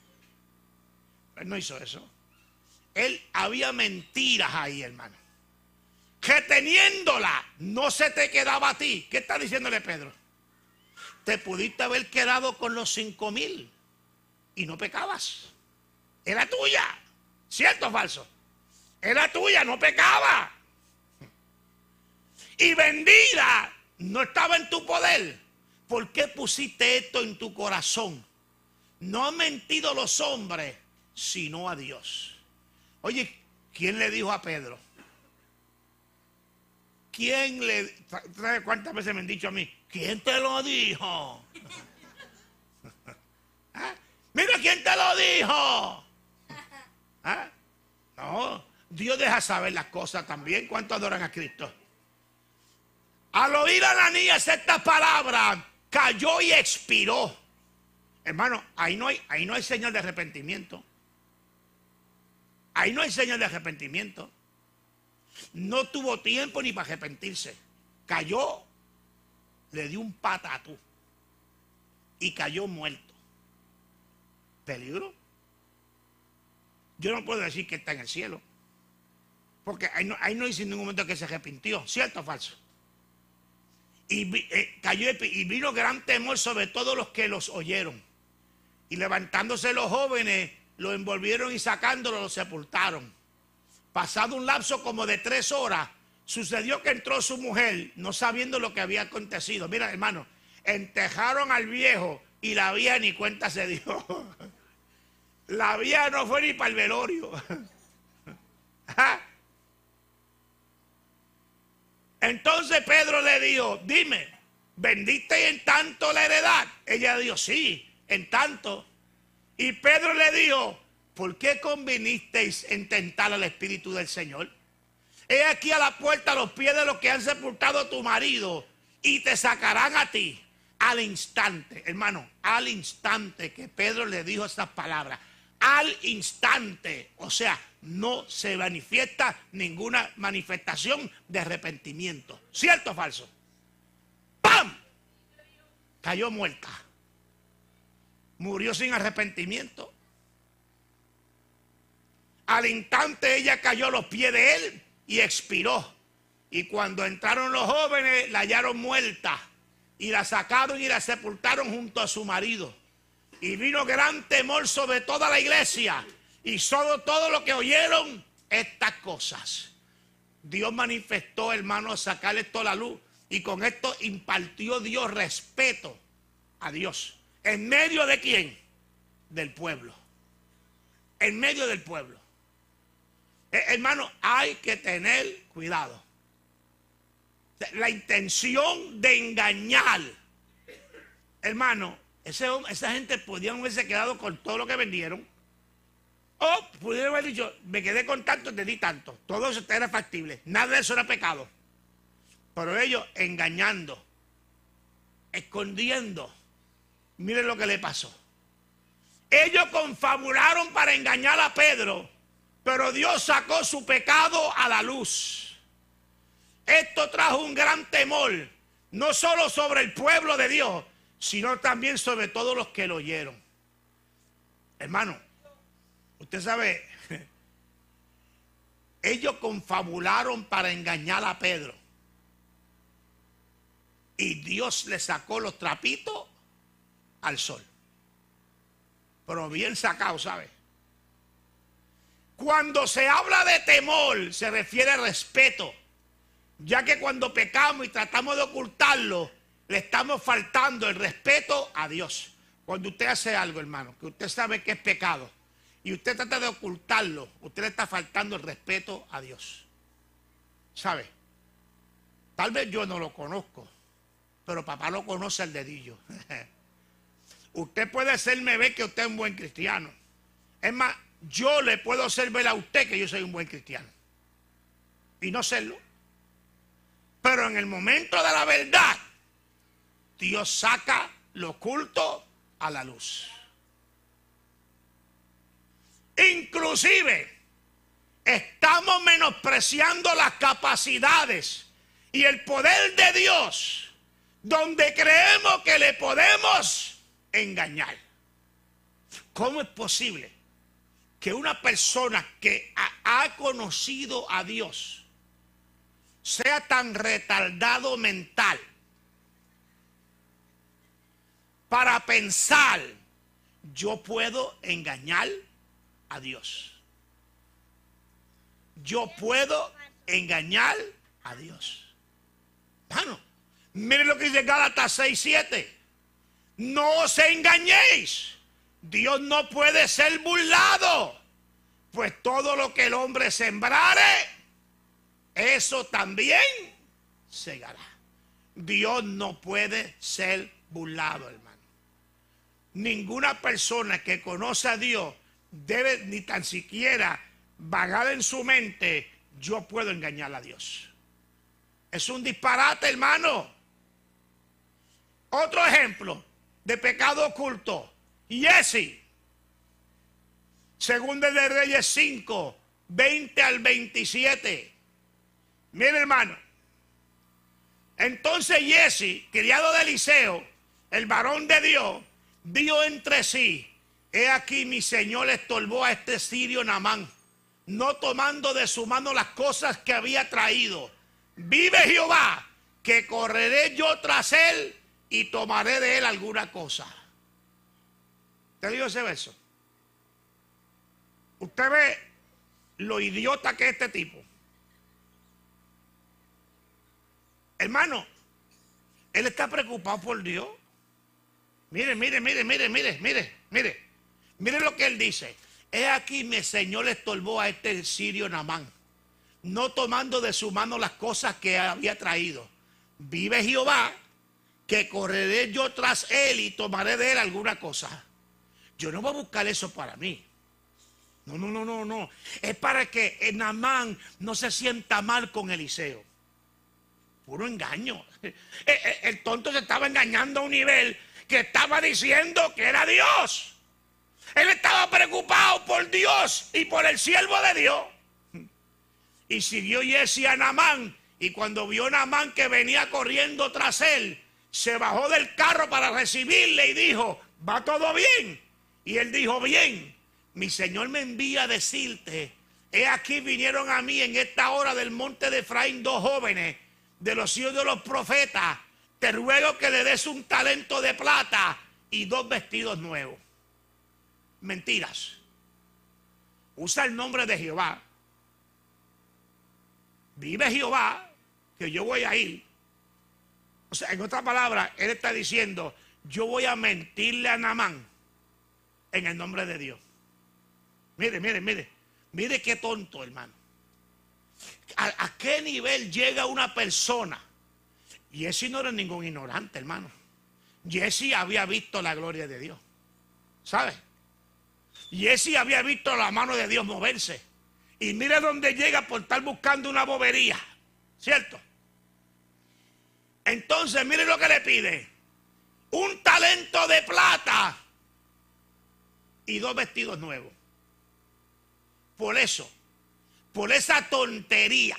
Él no hizo eso. Él había mentiras ahí, hermano. Que teniéndola no se te quedaba a ti. ¿Qué está diciéndole Pedro? Te pudiste haber quedado con los 5,000 y no pecabas. Era tuya. ¿Cierto o falso? Era tuya, no pecaba. Y vendida, no estaba en tu poder. ¿Por qué pusiste esto en tu corazón? No han mentido los hombres, sino a Dios. Oye, ¿quién le dijo a Pedro? ¿Quién le... ¿Sabes cuántas veces me han dicho a mí? ¿Quién te lo dijo? ¿Ah? Mira, ¿quién te lo dijo? ¿Ah? No, Dios deja saber las cosas también. ¿Cuántos adoran a Cristo? Al oír a Ananías estas palabras, cayó y expiró. Hermano, ahí no hay señal de arrepentimiento. Ahí no hay señal de arrepentimiento. No tuvo tiempo ni para arrepentirse. Cayó, le dio un patatú y cayó muerto. ¿Peligro? Yo no puedo decir que está en el cielo, porque ahí no dice en ningún momento que se arrepintió. ¿Cierto o falso? Y cayó y vino gran temor sobre todos los que los oyeron. Y levantándose los jóvenes, lo envolvieron y sacándolo, lo sepultaron. Pasado un lapso como de 3 horas, sucedió que entró su mujer, no sabiendo lo que había acontecido. Mira, hermano, enterraron al viejo y la vieja ni cuenta se dio. La vieja no fue ni para el velorio. Entonces Pedro le dijo: dime, ¿vendiste en tanto la heredad? Ella dijo: sí, en tanto. Y Pedro le dijo: ¿por qué convinisteis en tentar al Espíritu del Señor? He aquí a la puerta a los pies de los que han sepultado a tu marido, y te sacarán a ti. Al instante, hermano, al instante que Pedro le dijo estas palabras, al instante, o sea, no se manifiesta ninguna manifestación de arrepentimiento. ¿Cierto o falso? ¡Pam! Cayó muerta. Murió sin arrepentimiento. Al instante ella cayó a los pies de él y expiró. Y cuando entraron los jóvenes, la hallaron muerta. Y la sacaron y la sepultaron junto a su marido. Y vino gran temor sobre toda la iglesia y sobre todo lo que oyeron estas cosas. Dios manifestó, hermano, a sacar esto a la luz. Y con esto impartió Dios respeto a Dios. ¿En medio de quién? Del pueblo. En medio del pueblo. Hermano, hay que tener cuidado. La intención de engañar, hermano, esa gente podían haberse quedado con todo lo que vendieron, o pudieron haber dicho, me quedé con tanto, te di tanto. Todo eso era factible, nada de eso era pecado. Pero ellos engañando, escondiendo, miren lo que le pasó. Ellos confabularon para engañar a Pedro, pero Dios sacó su pecado a la luz. Esto trajo un gran temor, no solo sobre el pueblo de Dios, sino también sobre todos los que lo oyeron. Hermano, usted sabe, ellos confabularon para engañar a Pedro. Y Dios le sacó los trapitos al sol. Pero bien sacado, ¿sabe? Cuando se habla de temor, se refiere a respeto. Ya que cuando pecamos y tratamos de ocultarlo, le estamos faltando el respeto a Dios. Cuando usted hace algo, hermano, que usted sabe que es pecado, y usted trata de ocultarlo, usted le está faltando el respeto a Dios. ¿Sabe? Tal vez yo no lo conozco, pero papá lo conoce al dedillo. Usted puede hacerme ver que usted es un buen cristiano. Es más, yo le puedo hacer ver a usted que yo soy un buen cristiano. Y no serlo. Pero en el momento de la verdad, Dios saca lo oculto a la luz. Inclusive, estamos menospreciando las capacidades y el poder de Dios, donde creemos que le podemos engañar. ¿Cómo es posible que una persona que ha conocido a Dios sea tan retardado mental para pensar, yo puedo engañar a Dios? Yo puedo engañar a Dios. Bueno, miren lo que dice Gálatas 6:7. No os engañéis. Dios no puede ser burlado. Pues todo lo que el hombre sembrare, eso también segará. Dios no puede ser burlado, hermano. Ninguna persona que conoce a Dios debe ni tan siquiera vagar en su mente, yo puedo engañar a Dios. Es un disparate, hermano. Otro ejemplo de pecado oculto. Jesse, Segunda de Reyes 5, 20 al 27. Mire, hermano. Entonces Jesse, criado de Eliseo, el varón de Dios, dijo entre sí: he aquí mi señor estorbó a este sirio Naamán, no tomando de su mano las cosas que había traído. Vive Jehová, que correré yo tras él y tomaré de él alguna cosa. ¿Usted dijo ese verso? Usted ve lo idiota que es este tipo. Hermano, él está preocupado por Dios. Mire lo que él dice. He aquí mi señor estorbó a este sirio Naamán, no tomando de su mano las cosas que había traído. Vive Jehová, que correré yo tras él y tomaré de él alguna cosa. Yo no voy a buscar eso para mí. No. Es para que Naamán no se sienta mal con Eliseo. Puro engaño. El tonto se estaba engañando a un nivel que estaba diciendo que era Dios. Él estaba preocupado por Dios y por el siervo de Dios. Y siguió Giezi a Naamán. Y cuando vio a Naamán que venía corriendo tras él, se bajó del carro para recibirle y dijo: ¿va todo bien? Y él dijo: bien. Mi Señor me envía a decirte: he aquí vinieron a mí en esta hora del monte de Efraín 2 jóvenes de los hijos de los profetas. Te ruego que le des un talento de plata y 2 vestidos nuevos. Mentiras. Usa el nombre de Jehová. Vive Jehová, que yo voy a ir. O sea, en otras palabras, él está diciendo: yo voy a mentirle a Naamán en el nombre de Dios. Mire, mire, mire. Mire qué tonto, hermano. ¿A qué nivel llega una persona? Giezi no era ningún ignorante, hermano. Giezi había visto la gloria de Dios. ¿Sabe? Giezi había visto la mano de Dios moverse. Y mire dónde llega por estar buscando una bobería. ¿Cierto? Entonces, mire lo que le pide: un talento de plata y 2 vestidos nuevos. Por eso, por esa tontería,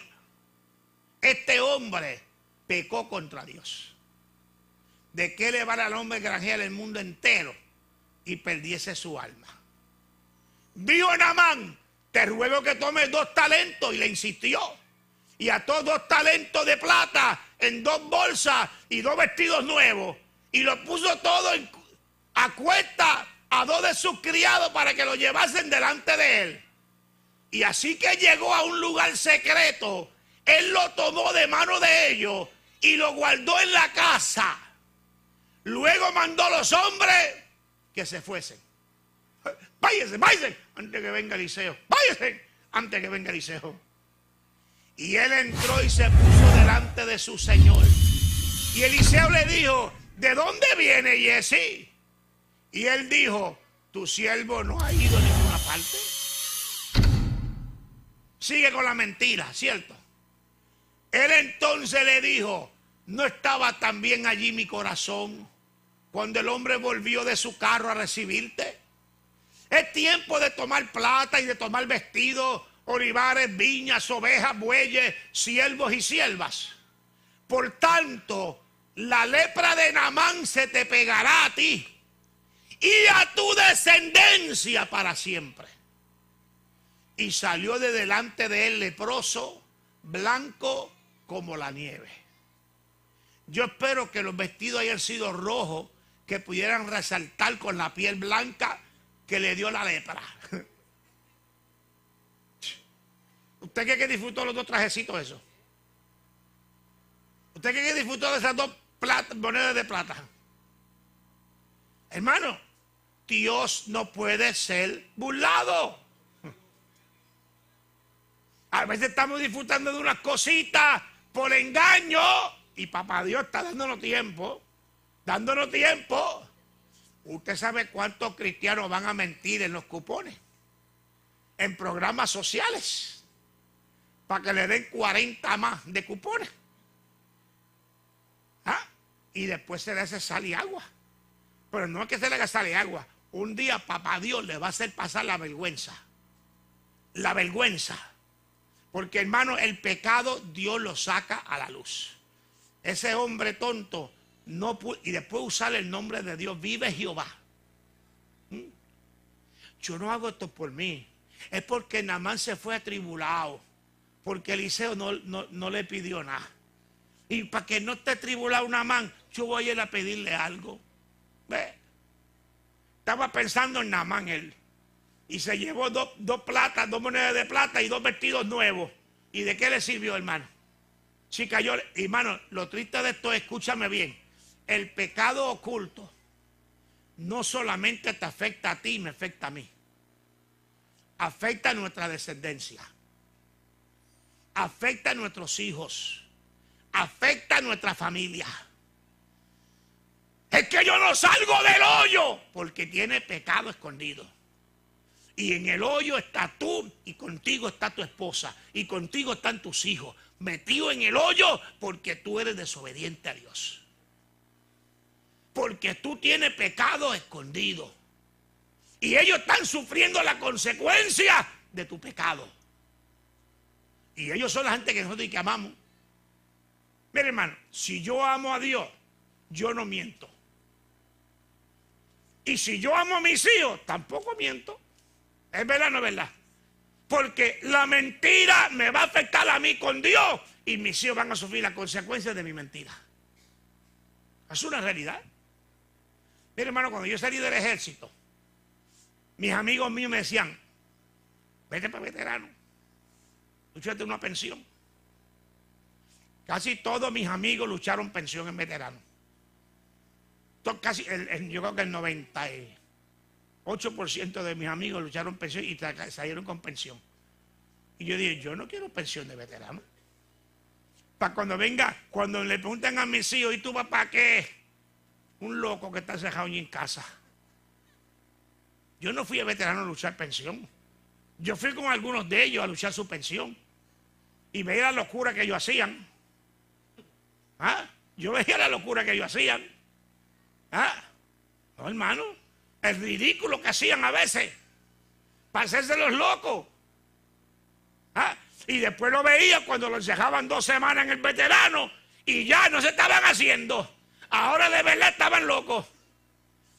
este hombre pecó contra Dios. ¿De qué le vale al hombre granjear el mundo entero y perdiese su alma? Dijo Naamán: te ruego que tomes 2 talentos, y le insistió. Y ató 2 talentos de plata en 2 bolsas y 2 vestidos nuevos. Y lo puso todo a cuesta a 2 de sus criados para que lo llevasen delante de él. Y así que llegó a un lugar secreto, él lo tomó de mano de ellos y lo guardó en la casa. Luego mandó a los hombres que se fuesen. Váyanse, váyanse, antes que venga Eliseo. Váyanse, antes que venga Eliseo. Y él entró y se puso delante de su señor. Y Eliseo le dijo: ¿de dónde viene Giezi? Y él dijo: tu siervo no ha ido a ninguna parte. Sigue con la mentira, ¿cierto? Él entonces le dijo: ¿no estaba también allí mi corazón cuando el hombre volvió de su carro a recibirte? Es tiempo de tomar plata y de tomar vestidos, olivares, viñas, ovejas, bueyes, siervos y siervas. Por tanto, la lepra de Naamán se te pegará a ti y a tu descendencia para siempre. Y salió de delante de él leproso, blanco como la nieve. Yo espero que los vestidos hayan sido rojos, que pudieran resaltar con la piel blanca que le dio la lepra. ¿Usted cree que disfrutó los 2 trajecitos esos? ¿Usted cree que disfrutó de esas 2 monedas de plata? Hermano, Dios no puede ser burlado. A veces estamos disfrutando de unas cositas por engaño y papá Dios está dándonos tiempo. Dándonos tiempo. Usted sabe cuántos cristianos van a mentir en los cupones, en programas sociales, para que le den 40 más de cupones. ¿Ah? Y después se le hace sal y agua. Pero no es que se le haga sal y agua. Un día papá Dios le va a hacer pasar la vergüenza. La vergüenza. Porque, hermano, el pecado Dios lo saca a la luz. Ese hombre tonto no pudo, y después usar el nombre de Dios: vive Jehová. Yo no hago esto por mí. Es porque Naamán se fue atribulado. Porque Eliseo no le pidió nada. Y para que no esté atribulado Naamán, yo voy a ir a pedirle algo. ¿Ve? Estaba pensando en Naamán él. Y se llevó 2 platas, 2 monedas de plata y 2 vestidos nuevos. ¿Y de qué le sirvió, hermano? Si cayó, hermano, lo triste de esto, escúchame bien. El pecado oculto no solamente te afecta a ti, me afecta a mí. Afecta a nuestra descendencia. Afecta a nuestros hijos. Afecta a nuestra familia. Es que yo no salgo del hoyo porque tiene pecado escondido. Y en el hoyo estás tú y contigo está tu esposa y contigo están tus hijos, metidos en el hoyo porque tú eres desobediente a Dios. Porque tú tienes pecado escondido. Y ellos están sufriendo la consecuencia de tu pecado. Y ellos son la gente que nosotros que amamos. Mire, hermano, si yo amo a Dios, yo no miento. Y si yo amo a mis hijos, tampoco miento. ¿Es verdad o no es verdad? Porque la mentira me va a afectar a mí con Dios y mis hijos van a sufrir las consecuencias de mi mentira. Es una realidad. Mire, hermano, cuando yo salí del ejército, mis amigos míos me decían, vete para veterano, lúchate una pensión. Casi todos mis amigos lucharon pensión en veterano. Casi, yo creo que el 98% de mis amigos lucharon pensión y salieron con pensión. Y yo dije, yo no quiero pensión de veterano. Para cuando venga, cuando le pregunten a mis hijos, ¿y tú papá qué? Un loco que está encerrado en casa. Yo no fui a veterano a luchar pensión. Yo fui con algunos de ellos a luchar su pensión. Y veía la locura que ellos hacían. ¿Ah? Yo veía la locura que ellos hacían. ¿Ah? No, hermano. El ridículo que hacían a veces. Para hacerse los locos. ¿Ah? Y después lo veía cuando los dejaban 2 semanas en el veterano. Y ya no se estaban haciendo. Ahora de verdad estaban locos.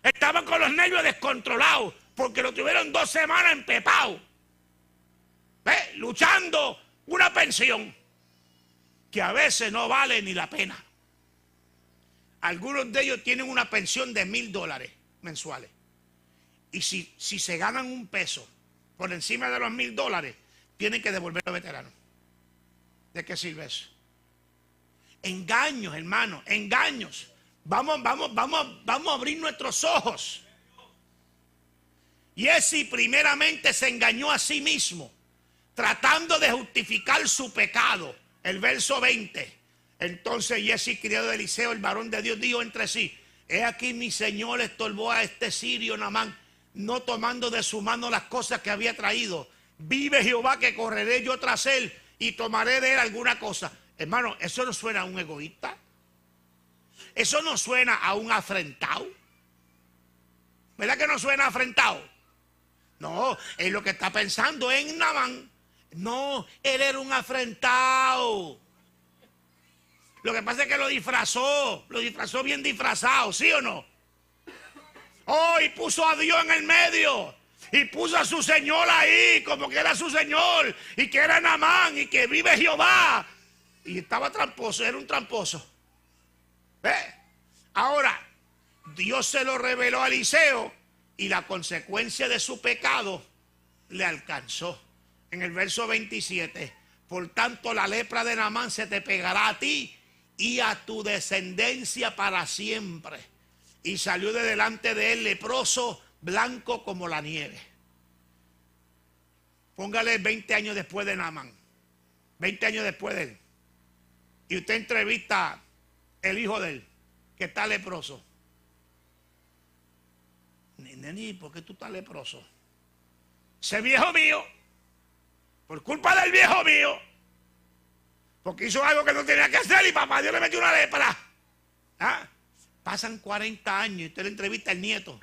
Estaban con los nervios descontrolados. Porque lo tuvieron 2 semanas empepados. Luchando una pensión. Que a veces no vale ni la pena. Algunos de ellos tienen una pensión de $1,000 mensuales. Y si se ganan un peso por encima de los $1,000, tienen que devolverlo a veteranos. ¿De qué sirve eso? Engaños, hermano, engaños. Vamos a abrir nuestros ojos. Jesse primeramente se engañó a sí mismo, tratando de justificar su pecado. El verso 20. Entonces Jesse, criado de Eliseo, el varón de Dios, dijo entre sí: he aquí mi señor estorbó a este sirio Naamán, no tomando de su mano las cosas que había traído. Vive Jehová que correré yo tras él y tomaré de él alguna cosa. Hermano, eso no suena a un egoísta. Eso no suena a un afrentado. ¿Verdad que no suena afrentado? No, él lo que está pensando es en Naamán. No, él era un afrentado. Lo que pasa es que lo disfrazó bien disfrazado, ¿sí o no? Oh, y puso a Dios en el medio. Y puso a su señor ahí, como que era su señor. Y que era Naamán, y que vive Jehová. Y estaba tramposo, era un tramposo. Ahora, Dios se lo reveló a Eliseo. Y la consecuencia de su pecado le alcanzó. En el verso 27. Por tanto, la lepra de Naamán se te pegará a ti y a tu descendencia para siempre. Y salió de delante de él leproso, blanco como la nieve. Póngale 20 años después de Naamán. 20 años después de él. Y usted entrevista el hijo de él, que está leproso. Neni, ¿por qué tú estás leproso? Ese viejo mío, por culpa del viejo mío, porque hizo algo que no tenía que hacer y papá Dios le metió una lepra. ¿Ah? Pasan 40 años y usted le entrevista al nieto.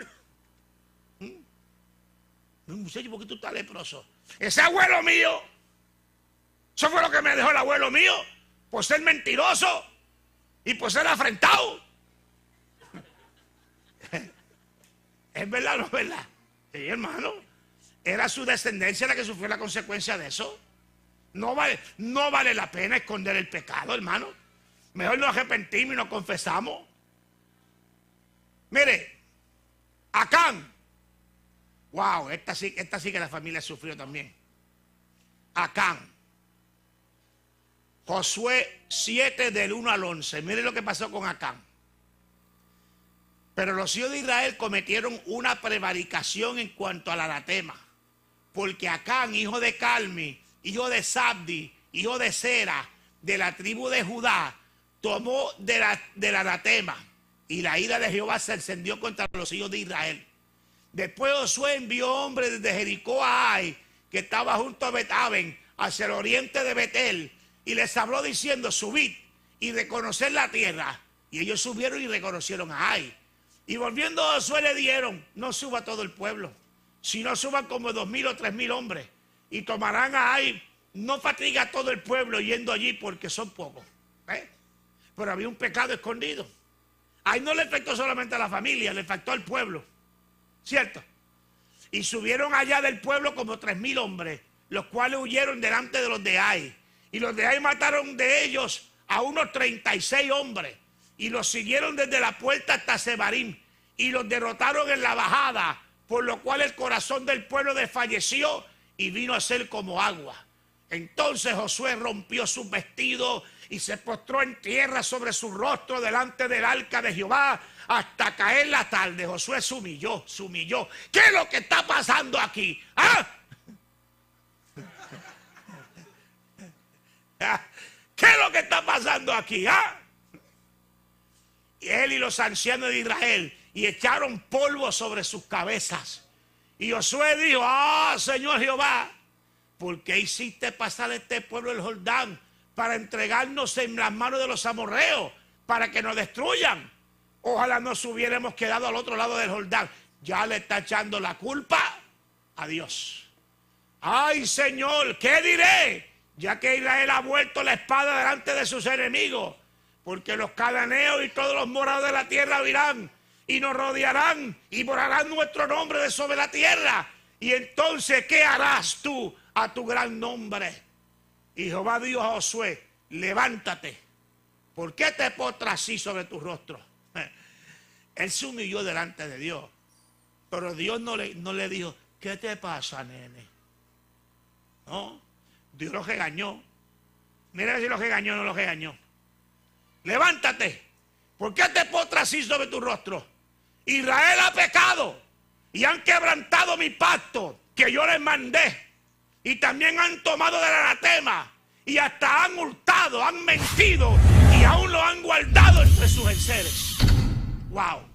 Muchacho, ¿por qué tú estás leproso? Ese abuelo mío, eso fue lo que me dejó el abuelo mío, por ser mentiroso y por ser afrentado. ¿Es verdad o no es verdad? Sí, hermano. Era su descendencia la que sufrió la consecuencia de eso. No vale la pena esconder el pecado, hermano. Mejor nos arrepentimos y nos confesamos. Mire, Acán. Wow, esta sí que la familia sufrió también. Acán. Josué 7 del 1 al 11. Mire lo que pasó con Acán. Pero los hijos de Israel cometieron una prevaricación en cuanto al anatema. Porque Acán, hijo de Carmi, hijo de Sabdi, hijo de Sera, de la tribu de Judá, tomó del anatema. Y la ira de Jehová se encendió contra los hijos de Israel. Después Josué envió hombres desde Jericó a Ai, que estaba junto a Bet-Aven, hacia el oriente de Betel, y les habló diciendo: subid y reconocer la tierra. Y ellos subieron y reconocieron a Ai. Y volviendo a Josué le dieron: no suba todo el pueblo, sino suban como 2,000 o 3,000 hombres, y tomarán a Ai. No fatiga a todo el pueblo yendo allí, porque son pocos. Pero había un pecado escondido. Ahí no le afectó solamente a la familia, le afectó al pueblo, ¿cierto? Y subieron allá del pueblo como 3,000 hombres, los cuales huyeron delante de los de Ai. Y los de Ai mataron de ellos a unos 36 hombres, y los siguieron desde la puerta hasta Sebarim, y los derrotaron en la bajada, por lo cual el corazón del pueblo desfalleció y vino a ser como agua. Entonces Josué rompió sus vestidos y se postró en tierra sobre su rostro delante del arca de Jehová hasta caer la tarde. Josué se humilló, se humilló. ¿Qué es lo que está pasando aquí? ¿Ah? ¿Qué es lo que está pasando aquí? ¿Ah? Y él y los ancianos de Israel y echaron polvo sobre sus cabezas. Y Josué dijo: ah, Señor Jehová, ¿por qué hiciste pasar este pueblo el Jordán para entregarnos en las manos de los amorreos, para que nos destruyan? Ojalá nos hubiéramos quedado al otro lado del Jordán. Ya le está echando la culpa a Dios. Ay, Señor, ¿qué diré? Ya que Israel ha vuelto la espada delante de sus enemigos, porque los cananeos y todos los moradores de la tierra virán y nos rodearán y borrarán nuestro nombre de sobre la tierra. Y entonces, ¿qué harás tú a tu gran nombre? Y Jehová dijo a Josué: levántate. ¿Por qué te postras así sobre tu rostro? Él se humilló delante de Dios, pero Dios no le dijo: ¿qué te pasa, nene? No, Dios lo regañó. Mira si lo regañó o no lo regañó. Levántate. ¿Por qué te postras así sobre tu rostro? Israel ha pecado y han quebrantado mi pacto que yo les mandé. Y también han tomado del anatema y hasta han hurtado, han mentido y aún lo han guardado entre sus enseres. Wow.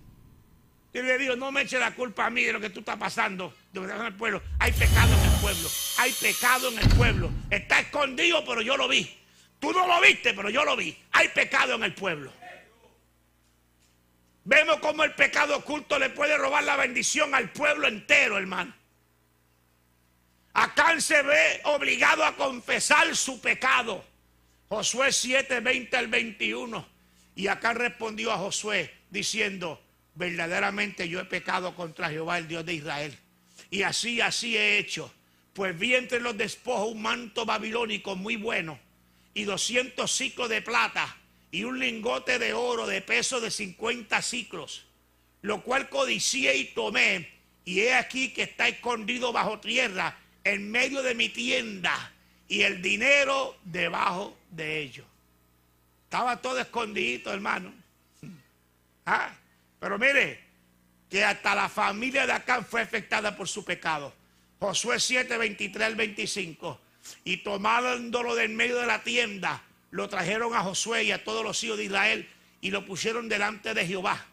Yo le digo: no me eche la culpa a mí de lo que tú estás pasando, de lo que está en el pueblo. Hay pecado en el pueblo. Hay pecado en el pueblo. Está escondido, pero yo lo vi. Tú no lo viste, pero yo lo vi. Hay pecado en el pueblo. Vemos cómo el pecado oculto le puede robar la bendición al pueblo entero, hermano. Acán se ve obligado a confesar su pecado. Josué 7, 20 al 21. Y Acán respondió a Josué diciendo: verdaderamente yo he pecado contra Jehová, el Dios de Israel. Y así he hecho. Pues vi entre los despojos un manto babilónico muy bueno, y 200 siclos de plata, y un lingote de oro de peso de 50 siclos, lo cual codicié y tomé, y he aquí que está escondido bajo tierra en medio de mi tienda, y el dinero debajo de ellos. Estaba todo escondidito, hermano. ¿Ah? Pero mire, que hasta la familia de Acán fue afectada por su pecado. Josué 7, 23 al 25. Y tomándolo del medio de la tienda, lo trajeron a Josué y a todos los hijos de Israel y lo pusieron delante de Jehová.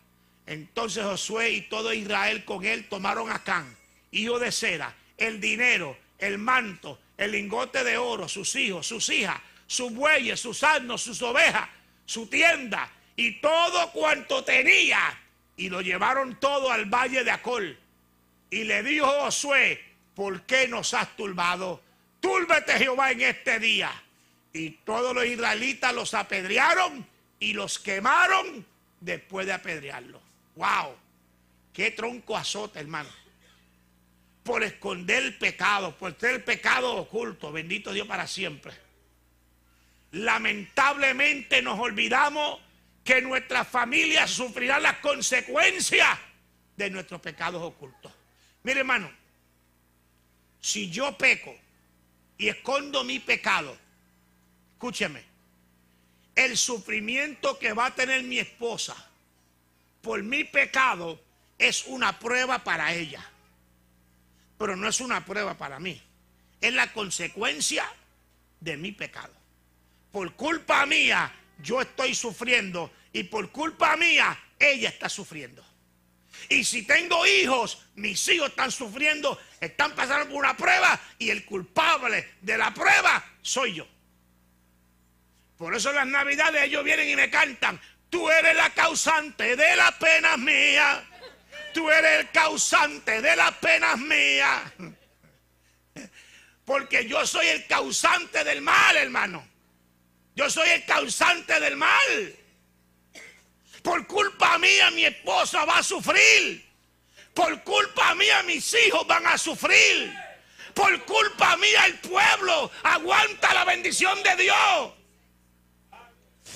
Entonces Josué y todo Israel con él tomaron a Acán, hijo de Zera, el dinero, el manto, el lingote de oro, sus hijos, sus hijas, sus bueyes, sus asnos, sus ovejas, su tienda y todo cuanto tenía, y lo llevaron todo al valle de Acol. Y le dijo Josué: ¿por qué nos has turbado? Túrbete Jehová en este día. Y todos los israelitas los apedrearon y los quemaron después de apedrearlos. ¡Wow! ¡Qué tronco azota, hermano! Por esconder el pecado, por ser el pecado oculto. Bendito Dios para siempre. Lamentablemente nos olvidamos que nuestras familias sufrirán las consecuencias de nuestros pecados ocultos. Mire, hermano, si yo peco y escondo mi pecado, escúcheme, el sufrimiento que va a tener mi esposa por mi pecado es una prueba para ella, pero no es una prueba para mí. Es la consecuencia de mi pecado. Por culpa mía yo estoy sufriendo y por culpa mía ella está sufriendo. Y si tengo hijos, mis hijos están sufriendo, están pasando por una prueba y el culpable de la prueba soy yo. Por eso en las navidades ellos vienen y me cantan: tú eres la causante de las penas mías. Tú eres el causante de las penas mías. Porque yo soy el causante del mal, hermano. Yo soy el causante del mal. Por culpa mía mi esposa va a sufrir. Por culpa mía mis hijos van a sufrir. Por culpa mía el pueblo aguanta la bendición de Dios.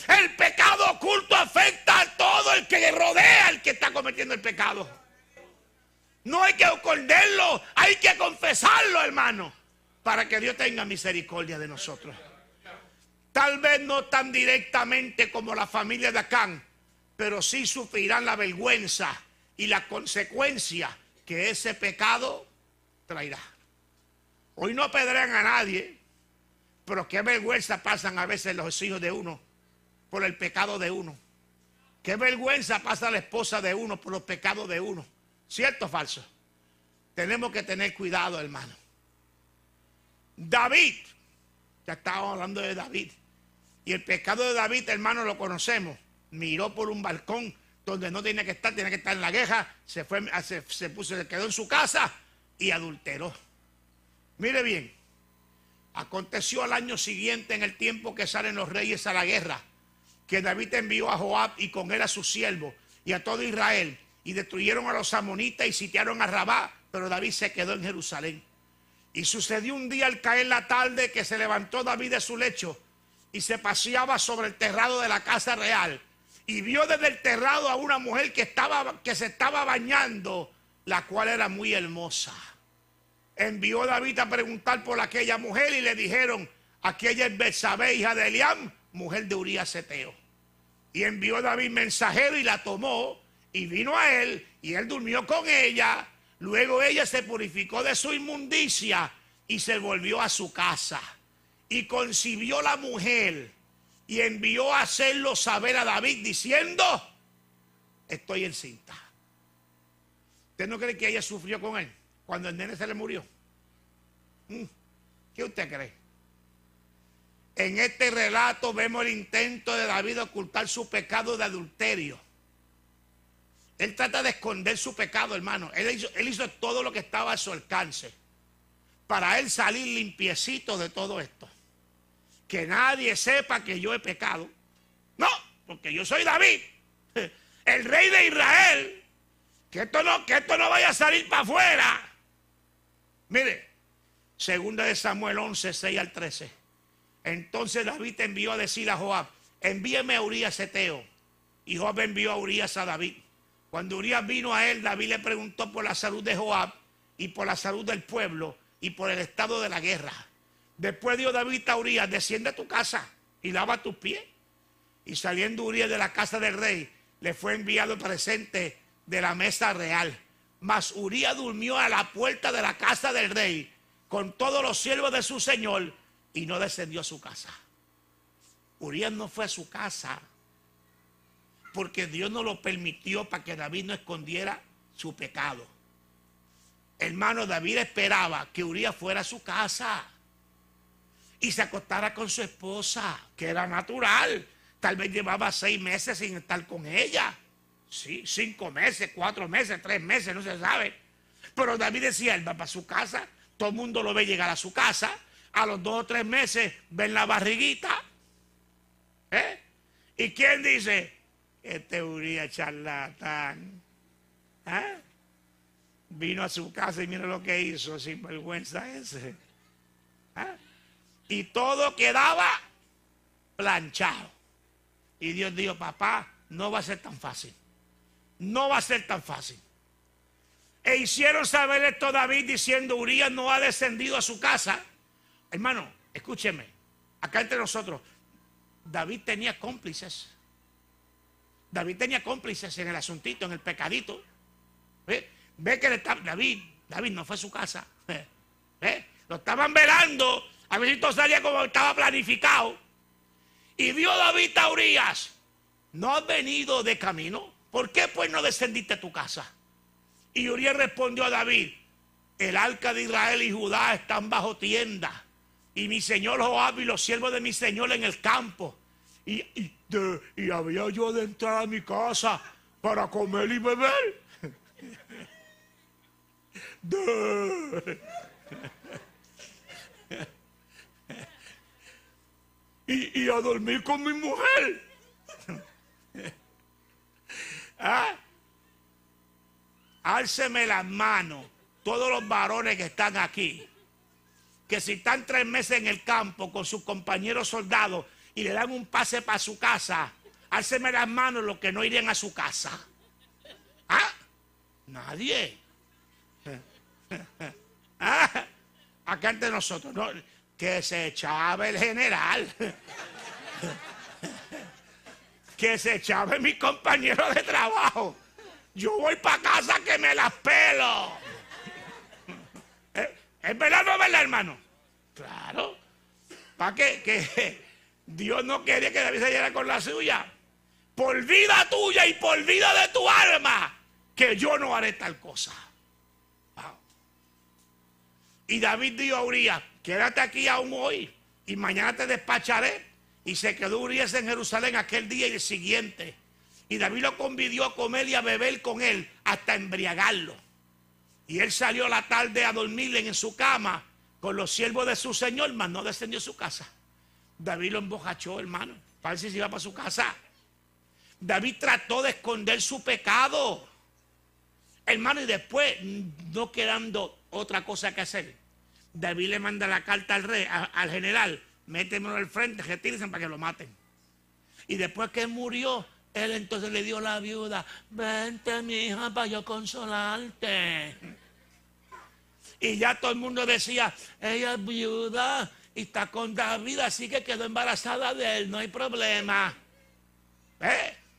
El pecado oculto afecta a todo el que rodea al que está cometiendo el pecado. No hay que esconderlo, hay que confesarlo, hermano, para que Dios tenga misericordia de nosotros. Tal vez no tan directamente como la familia de Acán, pero sí sufrirán la vergüenza y la consecuencia que ese pecado traerá. Hoy no apedrean a nadie, pero qué vergüenza pasan a veces los hijos de uno por el pecado de uno. Qué vergüenza pasa la esposa de uno por los pecados de uno. ¿Cierto o falso? Tenemos que tener cuidado, hermano. David, ya estábamos hablando de David, y el pecado de David, hermano, lo conocemos. Miró por un balcón donde no tenía que estar en la guerra, se quedó en su casa y adulteró. Mire bien, aconteció al año siguiente, en el tiempo que salen los reyes a la guerra, que David envió a Joab y con él a sus siervos y a todo Israel, y destruyeron a los amonitas y sitiaron a Rabá, pero David se quedó en Jerusalén. Y sucedió un día al caer la tarde que se levantó David de su lecho y se paseaba sobre el terrado de la casa real, y vio desde el terrado a una mujer que se estaba bañando, la cual era muy hermosa. Envió David a preguntar por aquella mujer y le dijeron: aquella es Betsabé, hija de Eliam, mujer de Urías Heteo. Y envió David mensajero y la tomó y vino a él, y él durmió con ella. Luego ella se purificó de su inmundicia y se volvió a su casa. Y concibió la mujer y envió a hacerlo saber a David diciendo: estoy encinta. ¿Usted no cree que ella sufrió con él cuando el nene se le murió? ¿Qué usted cree? En este relato vemos el intento de David de ocultar su pecado de adulterio. Él trata de esconder su pecado, hermano. Él hizo todo lo que estaba a su alcance para él salir limpiecito de todo esto. Que nadie sepa que yo he pecado. No, porque yo soy David, el rey de Israel. Que esto no vaya a salir para afuera. Mire, segunda de Samuel 11, 6 al 13. Entonces David envió a decir a Joab: envíeme a Urías Heteo. Y Joab envió a Urías a David. Cuando Urías vino a él, David le preguntó por la salud de Joab y por la salud del pueblo y por el estado de la guerra. Después dijo David a Urías: desciende a tu casa y lava tus pies. Y saliendo Urías de la casa del rey, le fue enviado el presente de la mesa real. Mas Urías durmió a la puerta de la casa del rey con todos los siervos de su señor y no descendió a su casa. Urías no fue a su casa porque Dios no lo permitió, para que David no escondiera su pecado. Hermano, David esperaba que Urías fuera a su casa y se acostara con su esposa, que era natural. Tal vez llevaba 6 meses sin estar con ella. Sí, 5 meses, 4 meses, 3 meses, no se sabe. Pero David decía: él va para su casa, todo el mundo lo ve llegar a su casa. A los 2 o 3 meses ven la barriguita. ¿Y quién dice? Este Urías charlatán. Vino a su casa y mira lo que hizo, sin vergüenza ese. Y todo quedaba planchado. Y Dios dijo: papá, no va a ser tan fácil. No va a ser tan fácil. E hicieron saber esto a David diciendo: Urías no ha descendido a su casa. Hermano, escúcheme, acá entre nosotros, David tenía cómplices. David tenía cómplices en el asuntito, en el pecadito. Ve que David no fue a su casa. Lo estaban velando a ver si todo salía como estaba planificado. Y vio David a Urías: ¿no has venido de camino? ¿Por qué pues no descendiste a tu casa? Y Urías respondió a David: el arca de Israel y Judá están bajo tienda, y mi señor Joab y los siervos de mi señor en el campo. Y había yo de entrar a mi casa para comer y beber. Y a dormir con mi mujer. ¿Ah? Álceme las manos todos los varones que están aquí, que si están 3 meses en el campo con sus compañeros soldados y le dan un pase para su casa, álceme las manos los que no irían a su casa. ¿Ah? Nadie. ¿Ah? Acá entre nosotros, ¿no? Que se echaba el general. Que se echaba mi compañero de trabajo. Yo voy para casa que me las pelo. ¿Es verdad o no es verdad, hermano? Claro. ¿Para qué? Que Dios no quería que David se llenara con la suya. Por vida tuya y por vida de tu alma, que yo no haré tal cosa. Wow. Y David dijo a Urías: quédate aquí aún hoy y mañana te despacharé. Y se quedó Urías en Jerusalén aquel día y el siguiente. Y David lo convidó a comer y a beber con él hasta embriagarlo. Y él salió a la tarde a dormir en su cama con los siervos de su señor, mas no descendió a su casa. David lo embojachó, hermano, para ver si se iba para su casa. David trató de esconder su pecado, hermano, y después, no quedando otra cosa que hacer, David le manda la carta al rey, al general: métemelo al frente, retírense para que lo maten. Y después que murió, él entonces le dio a la viuda: vente, mi hija, para yo consolarte. Y ya todo el mundo decía: ella es viuda y está con David, así que quedó embarazada de él, no hay problema.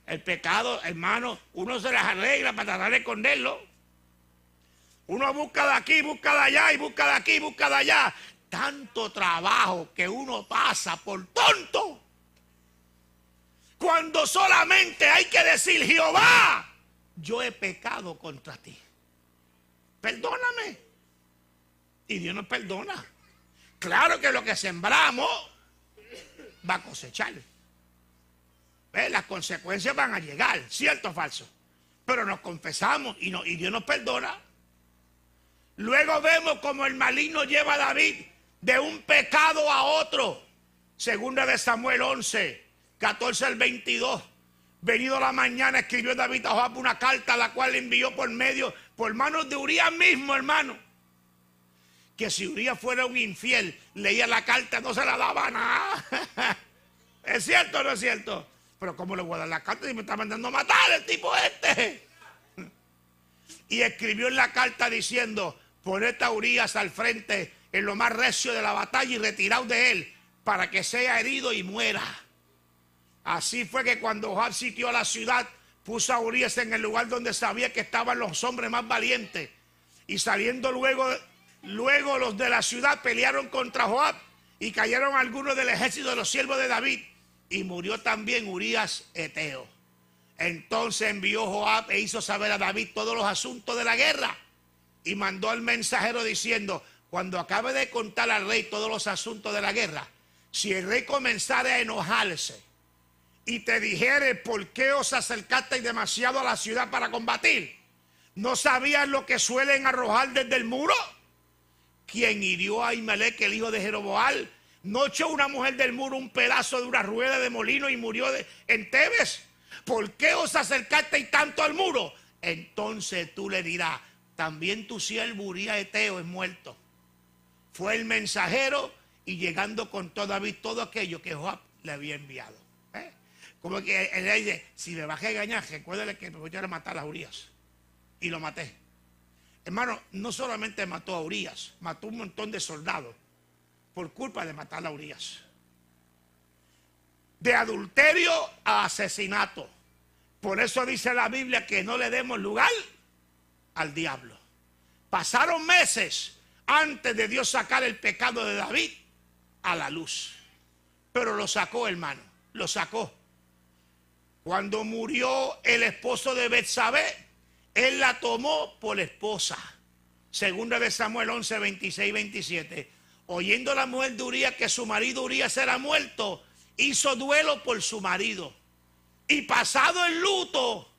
El pecado, hermano, uno se las arregla para tratar de esconderlo. Uno busca de aquí, busca de allá, y busca de aquí, busca de allá. Tanto trabajo que uno pasa por tonto, cuando solamente hay que decir: Jehová, yo he pecado contra ti, perdóname. Y Dios nos perdona. Claro que lo que sembramos va a cosechar. Las consecuencias van a llegar, ¿cierto o falso? Pero nos confesamos y Dios nos perdona. Luego vemos como el maligno lleva a David de un pecado a otro. Segunda de Samuel 11, 14 al 22. Venido la mañana, escribió David a Joab una carta, la cual le envió por manos de Urías mismo, hermano. Que si Urías fuera un infiel, leía la carta, no se la daba nada. ¿Es cierto o no es cierto? Pero ¿cómo le voy a dar la carta si me está mandando a matar el tipo este? Y escribió en la carta diciendo: poned a Urías al frente en lo más recio de la batalla y retiraos de él, para que sea herido y muera. Así fue que cuando Joab sitió la ciudad, puso a Urías en el lugar donde sabía que estaban los hombres más valientes. Y saliendo luego los de la ciudad pelearon contra Joab, y cayeron algunos del ejército de los siervos de David, y murió también Urías Eteo. Entonces envió Joab e hizo saber a David todos los asuntos de la guerra, y mandó al mensajero diciendo: cuando acabe de contar al rey todos los asuntos de la guerra, si el rey comenzare a enojarse y te dijere: ¿por qué os acercasteis demasiado a la ciudad para combatir? ¿No sabías lo que suelen arrojar desde el muro? Quien hirió a Ahimelech, el hijo de Jeroboam, ¿no echó una mujer del muro un pedazo de una rueda de molino y murió en Tebes? ¿Por qué os acercasteis tanto al muro? Entonces tú le dirás: también tu siervo Urías Eteo es muerto. Fue el mensajero, y llegando contó David todo aquello que Joab le había enviado. Como que él le dice: si me bajé a engañar, recuérdale que me voy a matar a Urías. Y lo maté. Hermano, no solamente mató a Urías, mató un montón de soldados por culpa de matar a Urías. De adulterio a asesinato. Por eso dice la Biblia que no le demos lugar al diablo. Pasaron meses antes de Dios sacar el pecado de David a la luz. Pero lo sacó, hermano, lo sacó. Cuando murió el esposo de Betsabé, él la tomó por esposa. Segunda de Samuel 11, 26, 27. Oyendo la mujer de Urías que su marido Urías era muerto, hizo duelo por su marido. Y pasado el luto,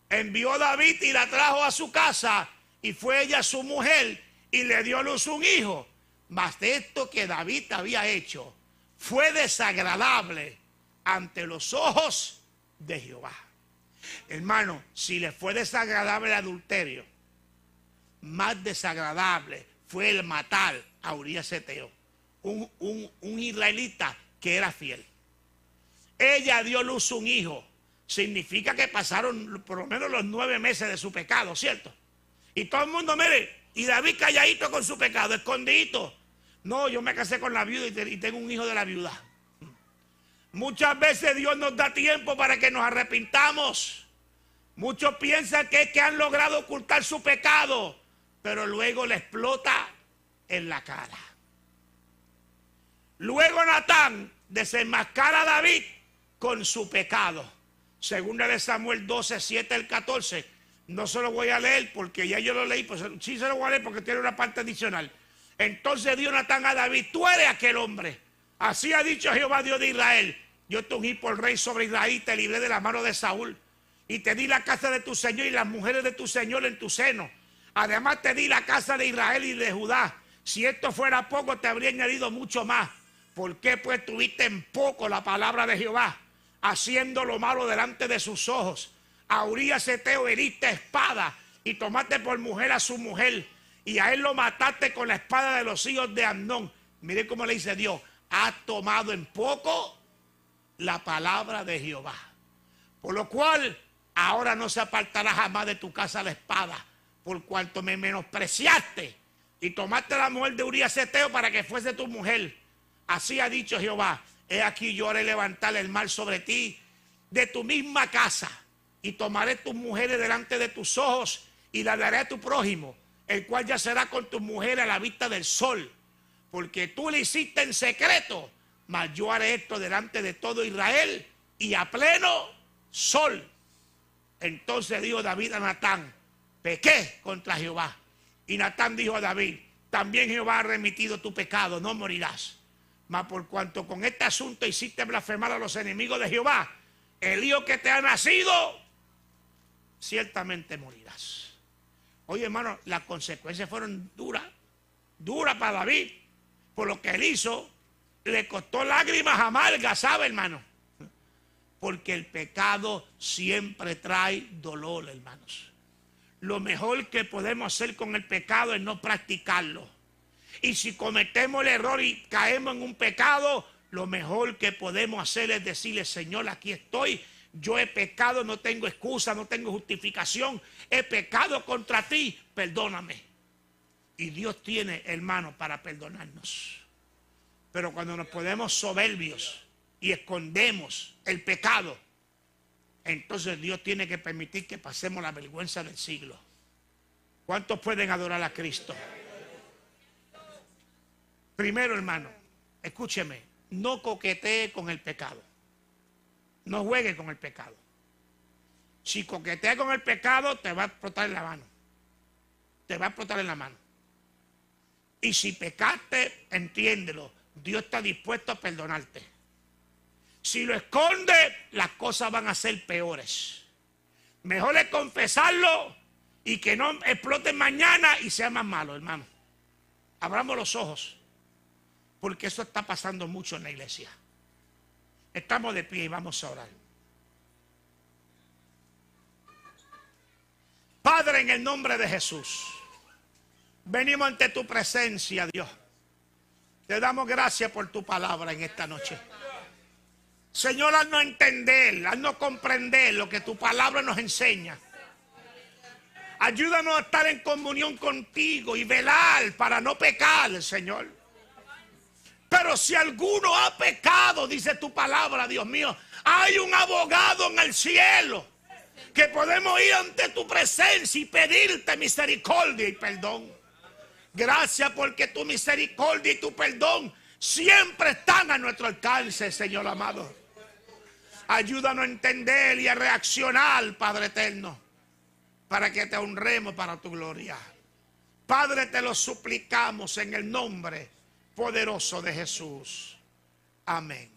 envió a David y la trajo a su casa, y fue ella su mujer, y le dio a luz un hijo. Mas de esto que David había hecho fue desagradable ante los ojos de Jehová. Hermano, si le fue desagradable el adulterio, más desagradable fue el matar a Urías Eteo, un israelita que era fiel. Ella dio luz un hijo. Significa que pasaron por lo menos los 9 meses de su pecado, ¿cierto? Y todo el mundo, mire, y David calladito con su pecado, escondidito. No, yo me casé con la viuda y tengo un hijo de la viuda. Muchas veces Dios nos da tiempo para que nos arrepintamos. Muchos piensan que es que han logrado ocultar su pecado, pero luego le explota en la cara. Luego Natán desenmascara a David con su pecado. Segunda de Samuel 12, 7 al 14. No se lo voy a leer porque ya yo lo leí, pues sí se lo voy a leer porque tiene una parte adicional. Entonces dijo Natán a David: tú eres aquel hombre. Así ha dicho Jehová Dios de Israel: yo te ungí por rey sobre Israel y te libré de la mano de Saúl. Y te di la casa de tu señor y las mujeres de tu señor en tu seno. Además te di la casa de Israel y de Judá. Si esto fuera poco, te habría añadido mucho más. ¿Por qué pues tuviste en poco la palabra de Jehová, haciendo lo malo delante de sus ojos? A Urías Eteo heriste espada y tomaste por mujer a su mujer, y a él lo mataste con la espada de los hijos de Amnón. Mire cómo le dice Dios: has tomado en poco la palabra de Jehová, por lo cual ahora no se apartará jamás de tu casa la espada, por cuanto me menospreciaste y tomaste la mujer de Urías Eteo para que fuese tu mujer. Así ha dicho Jehová: he aquí yo haré levantar el mal sobre ti de tu misma casa, y tomaré tus mujeres delante de tus ojos, y las daré a tu prójimo, el cual yacerá con tus mujeres a la vista del sol, porque tú le hiciste en secreto, mas yo haré esto delante de todo Israel y a pleno sol. Entonces dijo David a Natán: pequé contra Jehová. Y Natán dijo a David: también Jehová ha remitido tu pecado, no morirás. Mas por cuanto con este asunto hiciste blasfemar a los enemigos de Jehová, el hijo que te ha nacido, ciertamente morirás. Oye, hermano, las consecuencias fueron duras para David. Por lo que él hizo, le costó lágrimas amargas, ¿sabe, hermano? Porque el pecado siempre trae dolor, hermanos. Lo mejor que podemos hacer con el pecado es no practicarlo. Y si cometemos el error y caemos en un pecado, lo mejor que podemos hacer es decirle: Señor, aquí estoy. Yo he pecado, no tengo excusa, no tengo justificación. He pecado contra ti, perdóname. Y Dios tiene, hermano, para perdonarnos. Pero cuando nos ponemos soberbios y escondemos el pecado, entonces Dios tiene que permitir que pasemos la vergüenza del siglo. ¿Cuántos pueden adorar a Cristo? Primero, hermano, escúcheme, no coquetee con el pecado. No juegue con el pecado. Si coquetea con el pecado, te va a explotar en la mano. Te va a explotar en la mano. Y si pecaste, entiéndelo, Dios está dispuesto a perdonarte. Si lo esconde, las cosas van a ser peores. Mejor es confesarlo y que no exploten mañana y sea más malo, hermano. Abramos los ojos, porque eso está pasando mucho en la iglesia. Estamos de pie y vamos a orar. Padre, en el nombre de Jesús, venimos ante tu presencia, Dios. Te damos gracias por tu palabra en esta noche. Señor, haznos entender, haznos comprender lo que tu palabra nos enseña. Ayúdanos a estar en comunión contigo y velar para no pecar, Señor. Pero si alguno ha pecado, dice tu palabra, Dios mío, hay un abogado en el cielo que podemos ir ante tu presencia y pedirte misericordia y perdón. Gracias porque tu misericordia y tu perdón siempre están a nuestro alcance, Señor amado. Ayúdanos a entender y a reaccionar, Padre eterno. para que te honremos para tu gloria. Padre, te lo suplicamos en el nombre poderoso de Jesús. Amén.